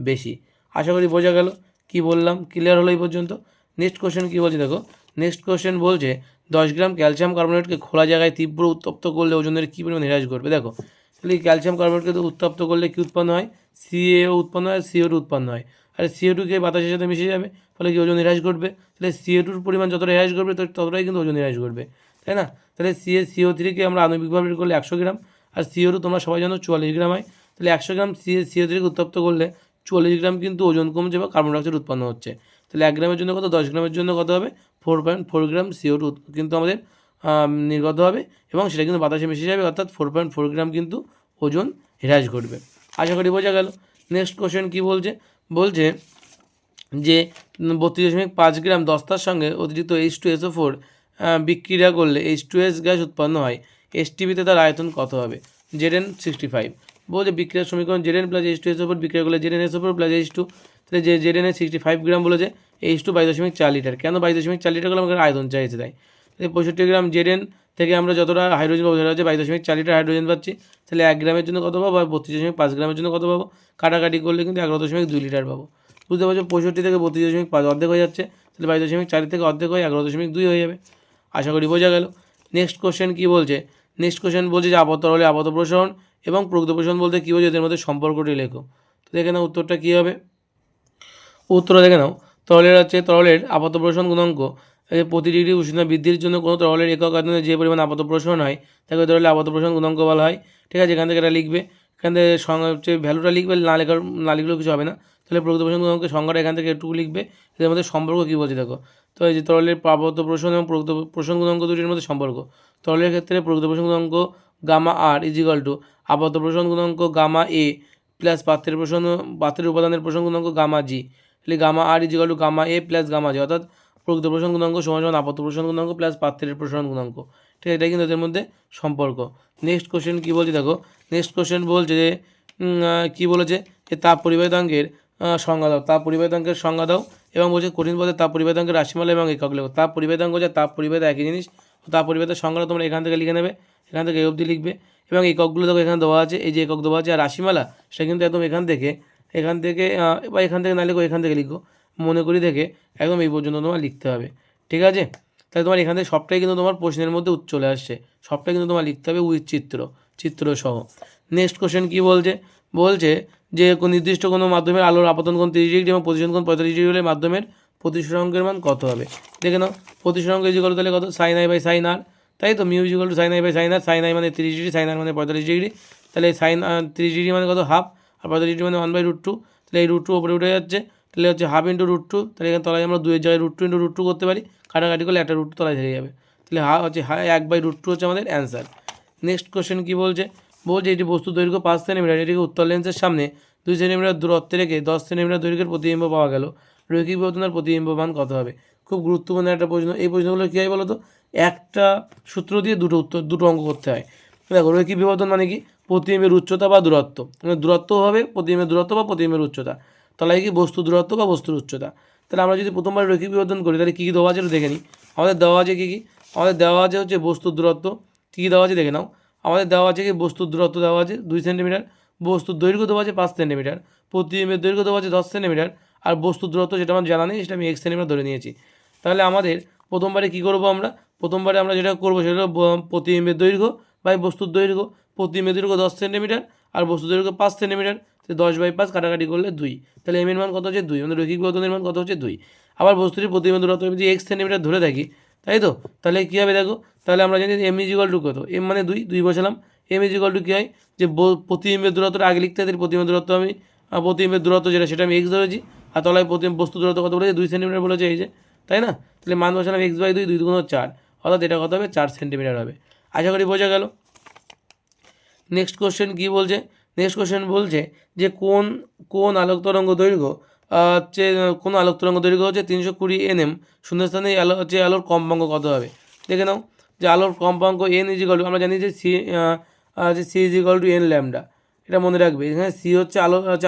বেশি। আশা করি বোঝা গেল কি বললাম, ক্লিয়ার হলো এই পর্যন্ত। নেক্সট কোশ্চেন কী বলছে দেখো। নেক্সট কোশ্চেন বলছে 10 গ্রাম ক্যালসিয়াম কার্বনেটকে খোলা জায়গায় তীব্র উত্তপ্ত করলে ওজনের কী পরিমাণ হ্রাস করবে। দেখো, তাহলে এই ক্যালসিয়াম কার্বনেটকে তো উত্তপ্ত করলে কী উৎপন্ন হয়, CaO উৎপন্ন হয়, CO2 উৎপন্ন হয়। আর CO2 কে বাতাসের সাথে মিশে যাবে, ফলে কি ওজন হ্রাস ঘটবে। তাহলে CO2 পরিমাণ যতটা হ্রাস ঘটবে ততটাই কিন্তু ওজন হ্রাস ঘটবে, তাই না। তাহলে CO3কে আমরা আণবিকভাবে বের করলে 100 গ্রাম, আর CO2 তোমরা সবাই জানো 44 গ্রাম হয়। তাহলে 100 গ্রাম CO3কে উত্তপ্ত করলে 44 গ্রাম কিন্তু ওজন কমছে বা কার্বন ডাইঅক্সাইড উৎপন্ন হচ্ছে। তাহলে 1 গ্রামের জন্য কত, 10 গ্রামের জন্য কত হবে, 4.4 গ্রাম CO2 কিন্তু আমাদের নির্গত হবে এবং সেটা কিন্তু বাতাসে মিশে যাবে, অর্থাৎ 4.4 গ্রাম কিন্তু ওজন হ্রাস ঘটবে। আশা করি বোঝা গেল। নেক্সট কোশ্চেন কী বলছে, বলছে যে 32.5 গ্রাম দস্তার সঙ্গে অতিরিক্ত H2SO4 বিক্রিয়া করলে H2S গ্যাস উৎপন্ন হয়, এসটিপিতে তার আয়তন কত হবে। Zn 65 বলছে বিক্রিয়ার সমীকরণ Zn প্লাস H2SO4 বিক্রিয়া করলে ZnSO4 প্লাস H2, তাহলে যে Zn 65 গ্রাম বলেছে, H2 22.4 লিটার। কেন 22.4 লিটার করলে আমাকে আয়তন চাইছে, তাই 65 গ্রাম Zn থেকে আমরা যতটা হাইড্রোজেন পাবো সেটা হচ্ছে 22.4 লিটার হাইড্রোজেন পাচ্ছি। তাহলে 1 গ্রামের জন্য কত পাবো আর 32.5 গ্রামের জন্য কত পাবো, কাটাকাটি করলে কিন্তু 11.2 লিটার পাবো। বুঝতে পারছো, 65 থেকে 32.5 অর্ধেক হয়ে যাচ্ছে, তাহলে 22.4 থেকে অর্ধেক হয়ে 11.2 হয়ে যাবে। আশা করি বোঝা গেল। নেক্সট কোশ্চেন কী বলছে, নেক্সট কোশ্চেন বলছে যে আবদ্ধ তরলে আবদ্ধ প্রসারণ এবং প্রকৃত প্রসারণ বলতে কী বলছে, এদের মধ্যে সম্পর্কটি লেখো। তো দেখে নাও উত্তরটা কী হবে। উত্তরটা দেখে নাও, তরলের আবদ্ধ প্রসারণ গুণাঙ্ক প্রতি ডিগ্রি উষ্ণতা বৃদ্ধির জন্য কোনো তরলের একক আয়তনে যে পরিমাণ আবদ্ধ প্রসারণ হয় তাকে তরলের আবদ্ধ প্রসারণ গুণাঙ্ক বলা হয়, ঠিক আছে। এখান থেকে এটা লিখবে, এখান থেকে হচ্ছে ভ্যালুটা লিখবে, না লিখলেও কিছু হবে না। তাহলে প্রকৃত প্রসারণ গুণাঙ্কের সংজ্ঞাটা এখান থেকে একটু লিখবে, এদের মধ্যে সম্পর্ক কী বলছে দেখো। তো এই যে তরলের আবদ্ধ প্রসারণ এবং প্রকৃত প্রসারণ গুণাঙ্ক দুটির মধ্যে সম্পর্ক, তরলের ক্ষেত্রে প্রকৃত প্রসারণ গুণাঙ্ক গামা আর ইজিক্যাল টু আবদ্ধ প্রসারণ গুণাঙ্ক গামা এ প্লাস পাত্রের উপাদানের প্রসারণ গুণাঙ্ক গামা জি। তাহলে gamma R is equal to gamma A plus gamma G, অর্থাৎ প্রকৃত প্রসারণ গুণাঙ্ক সমান সমান আবদ্ধ প্রসারণ গুণাঙ্ক প্লাস পাত্রের প্রসারণ গুণাঙ্ক, ঠিক আছে। এটাই কিন্তু এদের মধ্যে সম্পর্ক। নেক্সট কোশ্চেন কী বলছে দেখো। নেক্সট কোশ্চেন বলছে যে কী বলেছে, যে তাপ পরিবাহিতাঙ্কের সংজ্ঞা দাও, তাপ পরিবাহিতাঙ্কের সংজ্ঞা দাও এবং বলছে কঠিন পদে তাপ পরিবাহিতাঙ্কের রাশিমালা এবং একক লেখো। তাপ পরিবাহিতাঙ্ক যা তাপ পরিবাহিতা একই জিনিস, তার পরিবর্তে সংখ্যাটা তোমরা এখান থেকে লিখে নেবে, এখান থেকে এই অবধি লিখবে এবং এককগুলো দেখো এখানে দেওয়া আছে, এই যে একক দেওয়া আছে আর রাশিমালা সেটা কিন্তু একদম এখান থেকে বা এখান থেকে না লিখো এখান থেকে লিখো, মনে করি দেখে একদম এই পর্যন্ত তোমার লিখতে হবে। ঠিক আছে, তাহলে তোমার এখান থেকে সবটাই কিন্তু তোমার প্রশ্নের মধ্যে চলে আসছে, সবটাই কিন্তু তোমার লিখতে হবে উইথ চিত্র সহ। নেক্সট কোশ্চেন কী বলছে, বলছে যে নির্দিষ্ট কোনো মাধ্যমের আলোর আপতন কোণ 30 ডিগ্রি এবং প্রতিসরণ কোণ 45 ডিগ্রি হলে মাধ্যমের প্রতিসরাঙ্কের মান কত হবে। দেখে নাও, প্রতিসরাঙ্ক ইজিকল তাহলে কত, sine i by sine r, তাই তো mu equal to sine i by sine r, sine i মানে 30 ডিগ্রি, সাইন আর মানে 45 ডিগ্রি, তাহলে সাইন 30 ডিগ্রি মানে কত হাফ, আর 45 ডিগ্রি মানে 1/√2, তাহলে এই √2 উপরে উঠে যাচ্ছে, তাহলে হচ্ছে হাফ ইন্টু √2, তাহলে এখানে তলায় আমরা 2 এর জায়গায় √2 ইন্টু √2 করতে পারি, কাটাকাটি করলে একটা √2 তলায় থেকে যাবে, তাহলে হচ্ছে 1/√2 হচ্ছে আমাদের অ্যান্সার। নেক্সট কোশ্চেন কী বলছে, এটি বস্তুর দৈর্ঘ্য 5 সেন্টিমিটার, এটিকে উত্তর লেন্সের সামনে 2 সেন্টিমিটার দূরত্বে রেখে 10 সেন্টিমিটার দৈর্ঘ্যের প্রতিবিম্ব পাওয়া গেল, রৈখিক বিবর্তনের প্রতিবিম্ব মান কত হবে। খুব গুরুত্বপূর্ণ একটা প্রশ্ন, এই প্রশ্নগুলো কী হয় বলো তো, একটা সূত্র দিয়ে দুটো অঙ্ক করতে হয়। দেখো রৈখিক বিবর্তন মানে কি, প্রতিবিম্বের উচ্চতা বা দূরত্ব, মানে দূরত্ব হবে প্রতিবিম্বের দূরত্ব বা প্রতিবিম্বের উচ্চতা, তাহলে কি বস্তু দূরত্ব বা বস্তুর উচ্চতা। তাহলে আমরা যদি প্রথমবার রৈখিক বিবর্তন করি তাহলে কী কী দেওয়া আছে দেখে নিই। আমাদের দেওয়া আছে কী কী, আমাদের দেওয়া আছে হচ্ছে বস্তুর দূরত্ব, কী দেওয়া আছে দেখে নাও। আমাদের দেওয়া আছে কি বস্তুর দূরত্ব দেওয়া আছে 2 সেন্টিমিটার, বস্তুর দৈর্ঘ্য দেওয়া আছে 5 সেন্টিমিটার, প্রতিবিম্বের দৈর্ঘ্য দেওয়া আছে 10 সেন্টিমিটার, আর বস্তুর দূরত্ব যেটা আমার জানা নেই সেটা আমি 1 সেন্টিমিটার ধরে নিয়েছি। তাহলে আমাদের প্রথমবারে কী করবো, প্রথমবারে আমরা যেটা করবো সেটা হলো প্রতিবিম্বের দৈর্ঘ্য বাই বস্তুর দৈর্ঘ্য, প্রতিবিম্বের দৈর্ঘ্য 10 সেন্টিমিটার আর বস্তুর দৈর্ঘ্য 5 সেন্টিমিটার, 10/5 কাটাকাটি করলে 2, তাহলে এম এর মান কত হচ্ছে 2, আমাদের রৈখিক বিবর্তনের মান কত হচ্ছে 2। আবার বস্তুটির প্রতিবিম্ব দূরত্ব যদি 1 সেন্টিমিটার ধরে থাকি, তাই তো, তাহলে কী হবে দেখো, তাহলে আমরা জানি এম ইজিক্যাল টু কত, এম মানে 2 বসালাম, এম ইজিক্যাল টু কী হয় যে প্রতিবিম্বের দূরত্বটা আগে লিখতে হয়, প্রতিবিম্বের দূরত্ব আমি প্রতিবিম্বের দূরত্ব সেটা আমি এক্স ধরেছি, আর তলায় বস্তু দূরত্ব কত বলেছে 2 সেন্টিমিটার বলেছে, এই যে, তাই না, তাহলে মান বসালাম x/2, 2 × 4, অর্থাৎ এটা কত হবে 4 সেন্টিমিটার হবে। আশা করি বোঝা গেল। নেক্সট কোশ্চেন কী বলছে, নেক্সট কোশ্চেন বলছে যে কোন আলোক তরঙ্গ দৈর্ঘ্য হচ্ছে, কোন আলোক তরঙ্গ দৈর্ঘ্য হচ্ছে 320 nm, শূন্যস্থানে আলোর কম্পাঙ্ক কত হবে। দেখে নাও যে আলোর কম্পাঙ্ক n ইজিক্যাল টু, আমরা জানি যে C equal to n lambda, এটা মনে রাখবে। এখানে সি হচ্ছে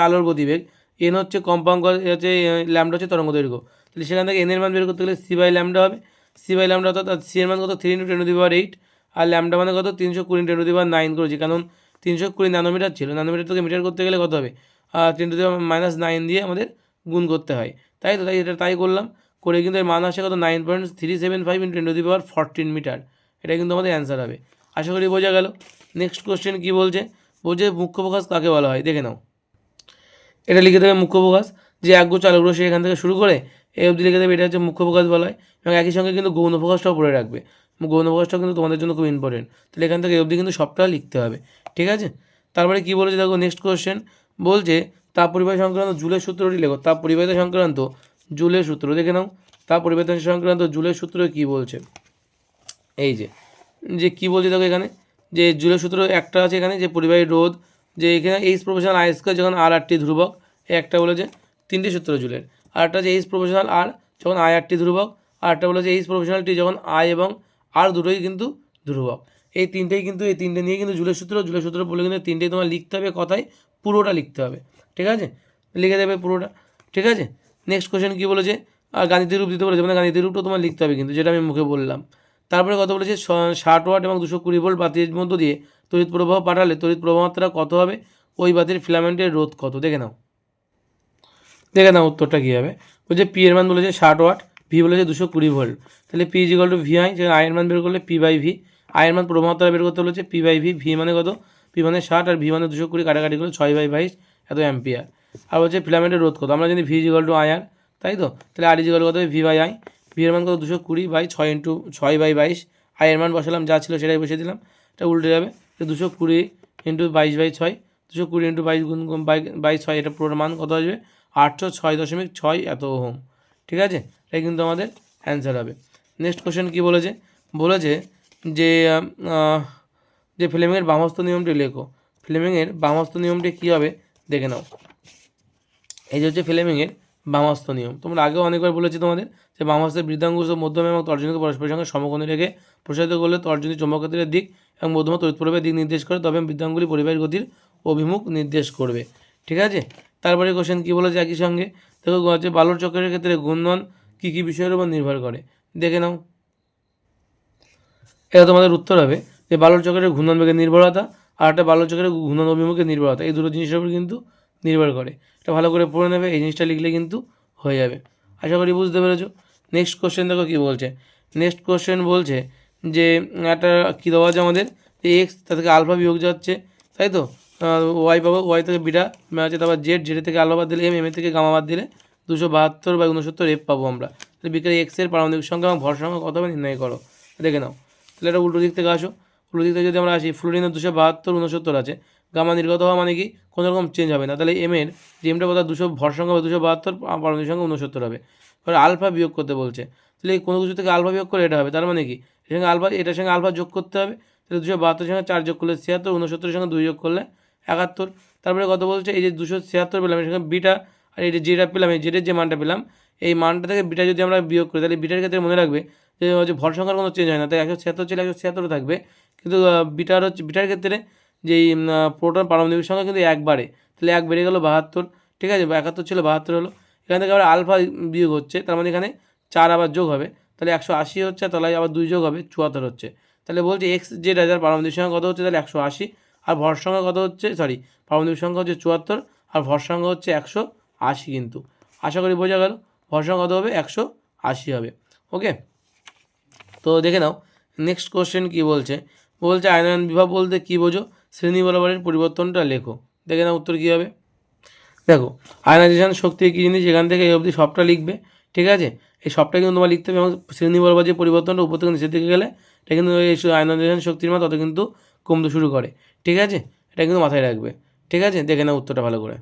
আলোর গতিবেগ, n হচ্ছে কম্পাঙ্ক, হচ্ছে ল্যামডা হচ্ছে তরঙ্গ দৈর্ঘ্য, তাহলে সেখান থেকে n এর মান বের করতে গেলে সি বাই ল্যামডা হবে, সি বাই ল্যামডা অর্থাৎ সি এর মান কত 3 × 10⁸, আর ল্যামডা মানে কত 320 × 10⁹ করেছি, কারণ 320 ন্যানোমিটার ছিল, ন্যানোমিটার থেকে মিটার করতে গেলে কত হবে 10⁻⁹ দিয়ে আমাদের গুণ করতে হয়, তাই তো, তাই করলাম, করে কিন্তু এর মান আসে কত 9.375 × 10⁻14 মিটার, এটা কিন্তু আমাদের অ্যান্সার হবে। আশা করি বোঝা গেল। নেক্সট কোশ্চেন কী বলছে, মুখ্য প্রকাশ কাকে বলা হয়, দেখে নাও। এটা লিখে দেবে মুখ্য প্রকাশ, যে একগুচ্ছ আলোক রশ্মি এখান থেকে শুরু করে এই অবধি লিখে দেবে, এটা হচ্ছে মুখ্য প্রকাশ বলা হয়, এবং একই সঙ্গে কিন্তু গৌণ প্রকাশটাও পড়ে রাখবে, গৌণ প্রকাশটাও কিন্তু তোমাদের জন্য খুব ইম্পর্টেন্ট, তাহলে এখান থেকে এই অবধি কিন্তু সবটা লিখতে হবে, ঠিক আছে। তারপরে কী বলেছে দেখো, নেক্সট কোশ্চেন বলছে তাপ পরিবাহী সংক্রান্ত জুলের সূত্রটি লেখো, তাপ পরিবাহিতা সংক্রান্ত জুলের সূত্র, দেখে নাও, তাপ পরিবাহিতা সংক্রান্ত জুলের সূত্র কী বলছে, এই যে কী বলছে দেখো এখানে, যে জুলের সূত্র একটা আছে এখানে, যে পরিবাহী রোধ, যে এখানে এইচ প্রপোর্শনাল আই স্কয়ার যখন আর/টি ধ্রুবক, এই একটা বলেছে 3টি সূত্র জুলের, আর একটা যে এইচ প্রপোর্শনাল আর যখন আই/টি ধ্রুবক, আর একটা বলেছে এইচ প্রপোর্শনাল টি যখন আই এবং আর দুটোই কিন্তু ধ্রুবক, এই তিনটে নিয়ে কিন্তু জুলের সূত্র বলে কিন্তু তিনটেই তোমার লিখতে হবে, কথায় পুরোটা লিখতে হবে, ঠিক আছে, লিখে দেবে পুরোটা, ঠিক আছে। নেক্সট কোশ্চেন কী বলেছে, আর গাণিতিক রূপ দিতে বলেছে, মানে গাণিতিক রূপটা তোমার লিখতে হবে কিন্তু, যেটা আমি মুখে বললাম। তারপরে কত বলেছে 60 ওয়াট এবং 220 ভোল্ট বাতির মধ্য দিয়ে তড়িৎ প্রবাহ পাঠালে তড়িৎ প্রবাহমাত্রা কত হবে, ওই বাতির ফিলামেন্টের রোধ কত, দেখে নাও উত্তরটা কী হবে। বলছে পি এর মান বলেছে 60 ওয়াট, ভি বলেছে 220 ভোল্ট, তাহলে P equal to V I, যেখানে আই এর মান বের করলে পি বাই ভি, আই এর মান প্রবাহমাত্রা বের করতে বলেছে পি বাই ভি, ভি মানে কত, পি মানে 60 আর ভি মানে 220, কাটাকাটি করলে 6/22 এত অ্যাম্পিয়ার। আর বলছে ফিলামেন্টের রোধ কত, আমরা জানি ভি ইজিক্যাল টু আই আর, তাই তো, তাহলে আর ইজিক্যাল কত হবে ভি বাই আই, ভি এর মান কত 220/6 × 6/22, আই এর মান বসালাম যা ছিল সেটাই বসিয়ে দিলাম, এটা উল্টে যাবে, 220 × 22/6, 220 × 22/6, এটা পুরোটা মান কত আসবে 806.6 এত ওহম, ঠিক আছে, এটা কিন্তু আমাদের অ্যান্সার হবে। নেক্সট কোশ্চেন কী বলেছে, যে ফ্লেমিংয়ের বামহস্ত নিয়মটি লেখো, ফ্লেমিংয়ের বামহস্ত নিয়মটি কী হবে দেখে নাও। এই যে হচ্ছে ফ্লেমিংয়ের বামহস্ত নিয়ম, তোমরা আগেও অনেকবার বলেছি তোমাদের, যে বামহস্তের বৃদ্ধাঙ্গুশ ও মধ্যম এবং তর্জনীকে পরস্পরের সঙ্গে সমকোণে রেখে প্রসারিত করলে তর্জনী চৌম্বক ক্ষেত্রের দিক এবং মধ্যমা তড়িৎ প্রবাহের দিক নির্দেশ করে, তবে বৃদ্ধাঙ্গুলি পরিবাহীর গতির অভিমুখ নির্দেশ করবে, ঠিক আছে। তারপরে কোশ্চেন কী বলেছে একই সঙ্গে দেখো, হচ্ছে বালুর চক্রের ক্ষেত্রে ঘূর্ণন কী কী বিষয়ের উপর নির্ভর করে, দেখে নাও। এটা তোমাদের উত্তর হবে যে বালুর চক্রের ঘূর্ণন বেগের নির্ভরতা আর একটা বালুর চক্রের ঘূর্ণন অভিমুখের নির্ভরতা, এই দুটো জিনিসের উপর কিন্তু নির্ভর করে। এটা ভালো করে পড়ে নেবে, এই জিনিসটা লিখলে কিন্তু হয়ে যাবে। আশা করি বুঝতে পেরেছো। নেক্সট কোশ্চেন দেখো কী বলছে। নেক্সট কোশ্চেন বলছে যে একটা কী দেওয়া আছে আমাদের, যে এক্স তা থেকে আলফা বিয়োগ যাচ্ছে, তাই তো। ওয়াই পাবো, ওয়াই থেকে বিটা আছে, তারপর জেড, জেড থেকে আলফা বাদ দিলে এম, এম থেকে গামা বাদ দিলে 272/69 এফ পাবো আমরা। তাহলে বিক্রিয়া এক্সের পারমাণবিক সংখ্যা এবং ভর সংখ্যা কত হবে নির্ণয় করো। দেখে নাও। তাহলে এটা উল্টো দিক থেকে আসো। উল্টো দিক থেকে যদি আমরা আসি, ফ্লোরিনের 272/69 আছে, গামা নির্গত হওয়া মানে কি কোনো রকম চেঞ্জ হবে না। তাহলে এম এর যে এমটা কথা 200, ভর সংখ্যা হবে 272, পারমাণবিক সংখ্যা 69 হবে। এবার আলফা বিয়োগ করতে বলছে, তাহলে কোনো কিছু থেকে আলফা বিয়োগ করে এটা হবে, তার মানে কি এর সঙ্গে আলফা, এটার সঙ্গে আলফা যোগ করতে হবে। তাহলে 272 সঙ্গে 4 যোগ করলে 76, 69 সঙ্গে 2 যোগ করলে 71। তারপরে কত বলছে, এই যে 276 পেলাম, এর সঙ্গে বিটা, আর এই যে যেটা পেলাম, এই জেডের যে মানটা পেলাম, এই মানটা থেকে বিটা যদি আমরা বিয়োগ করি, তাহলে বিটার ক্ষেত্রে মনে রাখবে যে হচ্ছে ভর সংখ্যার কোনো চেঞ্জ হয় না, তাই 176 ছিল 176 থাকবে। কিন্তু বিটার ক্ষেত্রে যেই প্রোটন পারমাণবিক সংখ্যা কিন্তু একবারে, তাহলে এক বেড়ে গেলো 72, ঠিক আছে, 71 ছিল 72 হলো। এখান থেকে আবার আলফা বিয়োগ হচ্ছে, তার মানে এখানে 4 আবার যোগ হবে, তাহলে 180 হচ্ছে, তাহলে আবার 2 যোগ হবে 74 হচ্ছে। তাহলে বলছে এক্স জেড যার পারমাণবিক সংখ্যা কত হচ্ছে, তাহলে 180, আর ভর সংখ্যা কত হচ্ছে, পারমাণবিক সংখ্যা হচ্ছে 74, আর ভর সংখ্যা হচ্ছে 180 কিন্তু। আশা করি বোঝা গেল। ভর সংখ্যা কত হবে, 180 হবে। ওকে, তো দেখে নাও নেক্সট কোশ্চেন কী বলছে। বলছে আয়নায়ন বিভব বলতে কী বোঝো, শ্রেণী বরাবরের পরিবর্তনটা লেখো। দেখে নাও উত্তর কী হবে। দেখো আয়নাইজেশন শক্তি কী জিনিস, এখান থেকে এই অবধি সবটা লিখবে, ঠিক আছে। এই সবটা কিন্তু তোমার লিখতে হবে, এবং শ্রেণী বরাবর যে পরিবর্তনটা উপর থেকে নিচের দিকে গেলে এটা কিন্তু এই আয়নাইজেশন শক্তির মান তত কিন্তু কমতে শুরু করে, ঠিক আছে। এটা কিন্তু মাথায় রাখবে, ঠিক আছে। দেখে নাও উত্তরটা ভালো করে।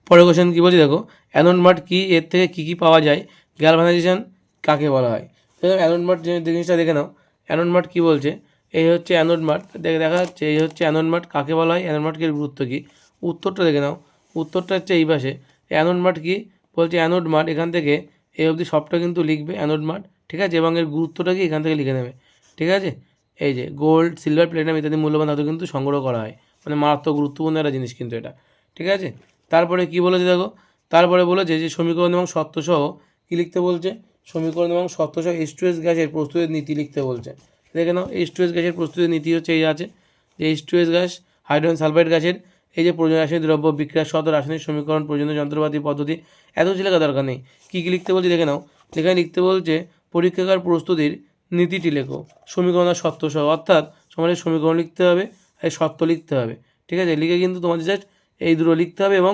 পরের কোশ্চেন কী বলছি দেখো, অ্যানোড মাড কী, এর থেকে কী কী পাওয়া যায়, গ্যালভানাইজেশন কাকে বলা হয়। অ্যানোড মাড যে জিনিসটা দেখে নাও, অ্যানোড মাড কী বলছে, এই হচ্ছে অ্যানোড মাড, দেখা যাচ্ছে এই হচ্ছে অ্যানোড মাড কাকে বলা হয়, অ্যানোড মাডকে গুরুত্ব কী। উত্তরটা দেখে নাও, উত্তরটা হচ্ছে এই পাশে। অ্যানোড মাড কী বলছে, অ্যানোড মাড এখান থেকে এই অবধি সবটা কিন্তু লিখবে অ্যানোড মাড, ঠিক আছে, এবং এর গুরুত্বটা কি এখান থেকে লিখে নেবে, ঠিক আছে। এই যে গোল্ড, সিলভার, প্ল্যাটিনাম ইত্যাদি মূল্যবান ধাতু কিন্তু সংগ্রহ করা হয়, মানে মারাত্মক গুরুত্বপূর্ণ একটা জিনিস কিন্তু এটা, ঠিক আছে। তারপরে কি বলেছে দেখো, তারপরে বলেছে যে সমীকরণ এবং সত্যসহ কী লিখতে বলছে, সমীকরণ এবং সত্যসহ H2S গ্যাসের প্রস্তুতির নীতি লিখতে বলছে। দেখে নাও H2S গ্যাসের প্রস্তুতির নীতি হচ্ছে এই আছে, যে H2S গ্যাস হাইড্রোজেন সালফাইড গ্যাসের এই যে প্রয়োজনীয় রাসায়নিক দ্রব্য, বিক্রিয়ার শত, রাসায়নিক সমীকরণ, প্রয়োজনীয় যন্ত্রপাতি পদ্ধতি, এত কিছু লেখা দরকার নেই। কী কী লিখতে বলছে দেখে নাও, এখানে লিখতে বলছে পরীক্ষাগার প্রস্তুতির নীতিটি লেখো, সমীকরণ আর সত্যসহ, অর্থাৎ তোমাদের সমীকরণ লিখতে হবে আর সত্য লিখতে হবে, ঠিক আছে। লিখে কিন্তু তোমাদের জাস্ট এই দুটো লিখতে হবে, এবং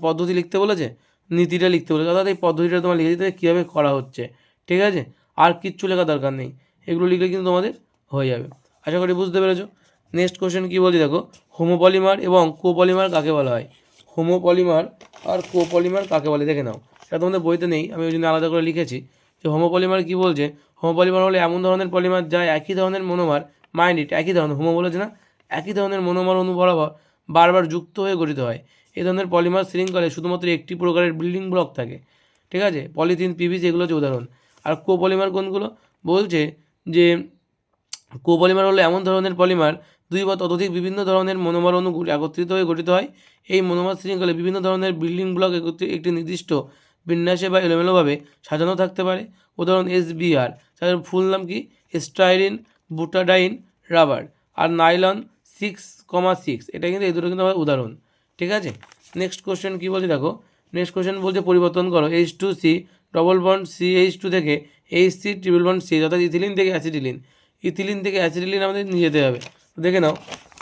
পদ্ধতি লিখতে বলেছে, নীতিটা লিখতে বলেছে, অর্থাৎ এই পদ্ধতিটা তোমার লিখে দিতে হবে কীভাবে করা হচ্ছে, ঠিক আছে। আর কিচ্ছু লেখা দরকার নেই, এগুলো লিখলে কিন্তু তোমাদের হয়ে যাবে। আশা করি বুঝতে পেরেছো। নেক্সট কোশ্চেন কী বলছি দেখো, হোমোপলিমার এবং কোপলিমার কাকে বলা হয়। হোমোপলিমার আর কোপলিমার কাকে বলে দেখে নাও, এটা তোমাদের বইতে নেই, আমি ওই জন্য আলাদা করে লিখেছি। যে হোমোপলিমার কী বলছে, হোমোপলিমার হলে এমন ধরনের পলিমার যা একই ধরনের মনোমার, মাইন্ড একই ধরনের, হোমো বলেছে না, একই ধরনের মনোমার অণু বরাবর বারবার যুক্ত হয়ে গঠিত হয়। এই ধরনের পলিমার শৃঙ্খলে শুধুমাত্র একটি প্রকারের বিল্ডিং ব্লক থাকে, ঠিক আছে, পলিথিন, পিভিসি এগুলো হচ্ছে উদাহরণ। আর কোপলিমার কোনগুলো বলছে, যে কোপলিমার হলো এমন ধরনের পলিমার দুই বা ততোধিক বিভিন্ন ধরনের মনোমার অণুগুলি একত্রিত হয়ে গঠিত হয়। এই মনোমার শৃঙ্খলে বিভিন্ন ধরনের বিল্ডিং ব্লক একটি নির্দিষ্ট বিন্যাসে বা এলোমেলোভাবে সাজানো থাকতে পারে। উদাহরণ SBR, তার ফুল নাম কি, স্টাইরিন বুটাডাইন রাবার, আর নাইলন 6,6, এটা কিন্তু এই দুটো কিন্তু আমার উদাহরণ, ঠিক আছে। নেক্সট কোশ্চেন কী বলছে দেখো, নেক্সট কোশ্চেন বলছে পরিবর্তন করো H2C ডবল বন্ড CH2 থেকে HC ট্রিপল বন্ড CH, অর্থাৎ ইথিলিন থেকে অ্যাসিটিলিন, ইথিলিন থেকে অ্যাসিটিলিন আমাদের নিয়ে যেতে হবে। দেখে নাও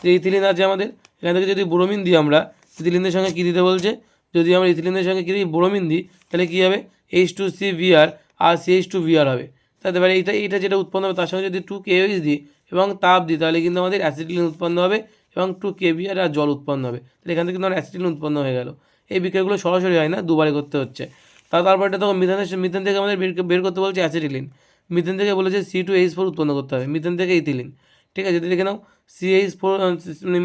যে ইথিলিন আছে আমাদের, এখান থেকে যদি ব্রোমিন দিই আমরা, ইথিলিনের সঙ্গে কী দিতে বলছে, যদি আমরা ইথিলিনের সঙ্গে কী দিই, ব্রোমিন দিই, তাহলে কী হবে, H2CBr আর CH2Br হবে। তাহলে এবারে এইটা যেটা উৎপন্ন হবে তার সঙ্গে যদি 2KOH দিই এবং তাপ দিই, তাহলে কিন্তু আমাদের অ্যাসিটিলিন উৎপন্ন হবে, এবং 2KBr আর জল উৎপন্ন হবে। তাহলে এখান থেকে কিন্তু আমার অ্যাসিটিলিন উৎপন্ন হয়ে গেল। এই বিক্রিয়াগুলো সরাসরি হয় না, দুবারে করতে হচ্ছে। তারপর এটা তখন মিথেন থেকে আমাদের বের করতে বলছে অ্যাসিটিলিন, মিথেন থেকে বলেছে C2H4 উৎপন্ন করতে হবে, মিথেন থেকে ইথিলিন, ঠিক আছে। যদি দেখে নাও CH4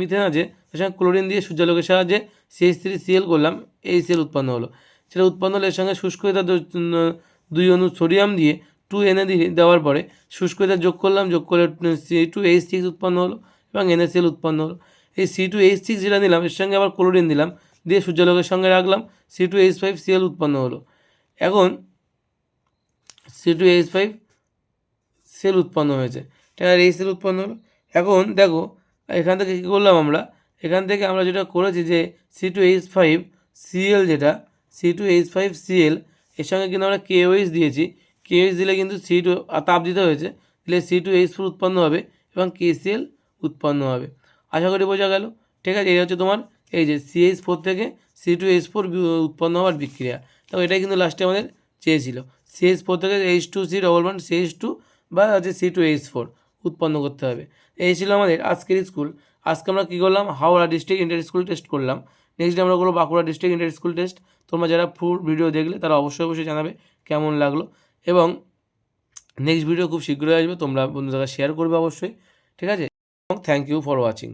মিথেন আছে, তার সঙ্গে ক্লোরিন দিয়ে সূর্যালোকের সাহায্যে CH3Cl করলাম, এই Cl উৎপন্ন হলো। সেটা উৎপন্ন হলে এর সঙ্গে শুষ্কতা 2 অণু সোডিয়াম দিয়ে 2Na দিয়ে দেওয়ার পরে শুষ্কতা যোগ করলাম, যোগ করে C2H6 উৎপন্ন হলো, এবং NaCl উৎপন্ন হলো। এই C2H6 যেটা নিলাম এর সঙ্গে আবার ক্লোরিন দিলাম, দিয়ে সূর্যালোকের সঙ্গে রাখলাম, C2H5Cl উৎপন্ন হলো। এখন C2H5 সেল উৎপন্ন হয়েছে, ঠিক আছে, এই সেল উৎপন্ন হলো। এখন দেখো এখান থেকে কী করলাম আমরা, এখান থেকে আমরা যেটা করেছি যে C2H5Cl, যেটা C2H5Cl, এর সঙ্গে কিন্তু আমরা KOH দিয়েছি। KOH দিলে কিন্তু C2 তাপ দিতে হয়েছে, দিলে C2H4 উৎপন্ন হবে এবং KCl উৎপন্ন হবে। আশা করি বোঝা গেল, ঠিক আছে। এই হচ্ছে তোমার এই যে CH4 থেকে C2H4 উৎপন্ন হওয়ার বিক্রিয়া। তো এটাই কিন্তু লাস্টে আমাদের চেয়েছিল, CH4 থেকে H2C ডবল বন্ড CH2 বা হচ্ছে C2H4 উৎপন্ন করতে হবে। এই ছিল আমাদের আজকের স্কুল। আজকে আমরা কী করলাম, Howrah district inter school test করলাম। নেক্সট ডে আমরা করবো Bankura district inter school test. তোমরা যারা ফুল ভিডিও দেখলে তারা অবশ্যই জানাবে কেমন লাগলো, এবং নেক্সট ভিডিও খুব শীঘ্রই আসবে, তোমরা বন্ধুদের শেয়ার করবে অবশ্যই, ঠিক আছে। এবং থ্যাংক ইউ ফর ওয়াচিং।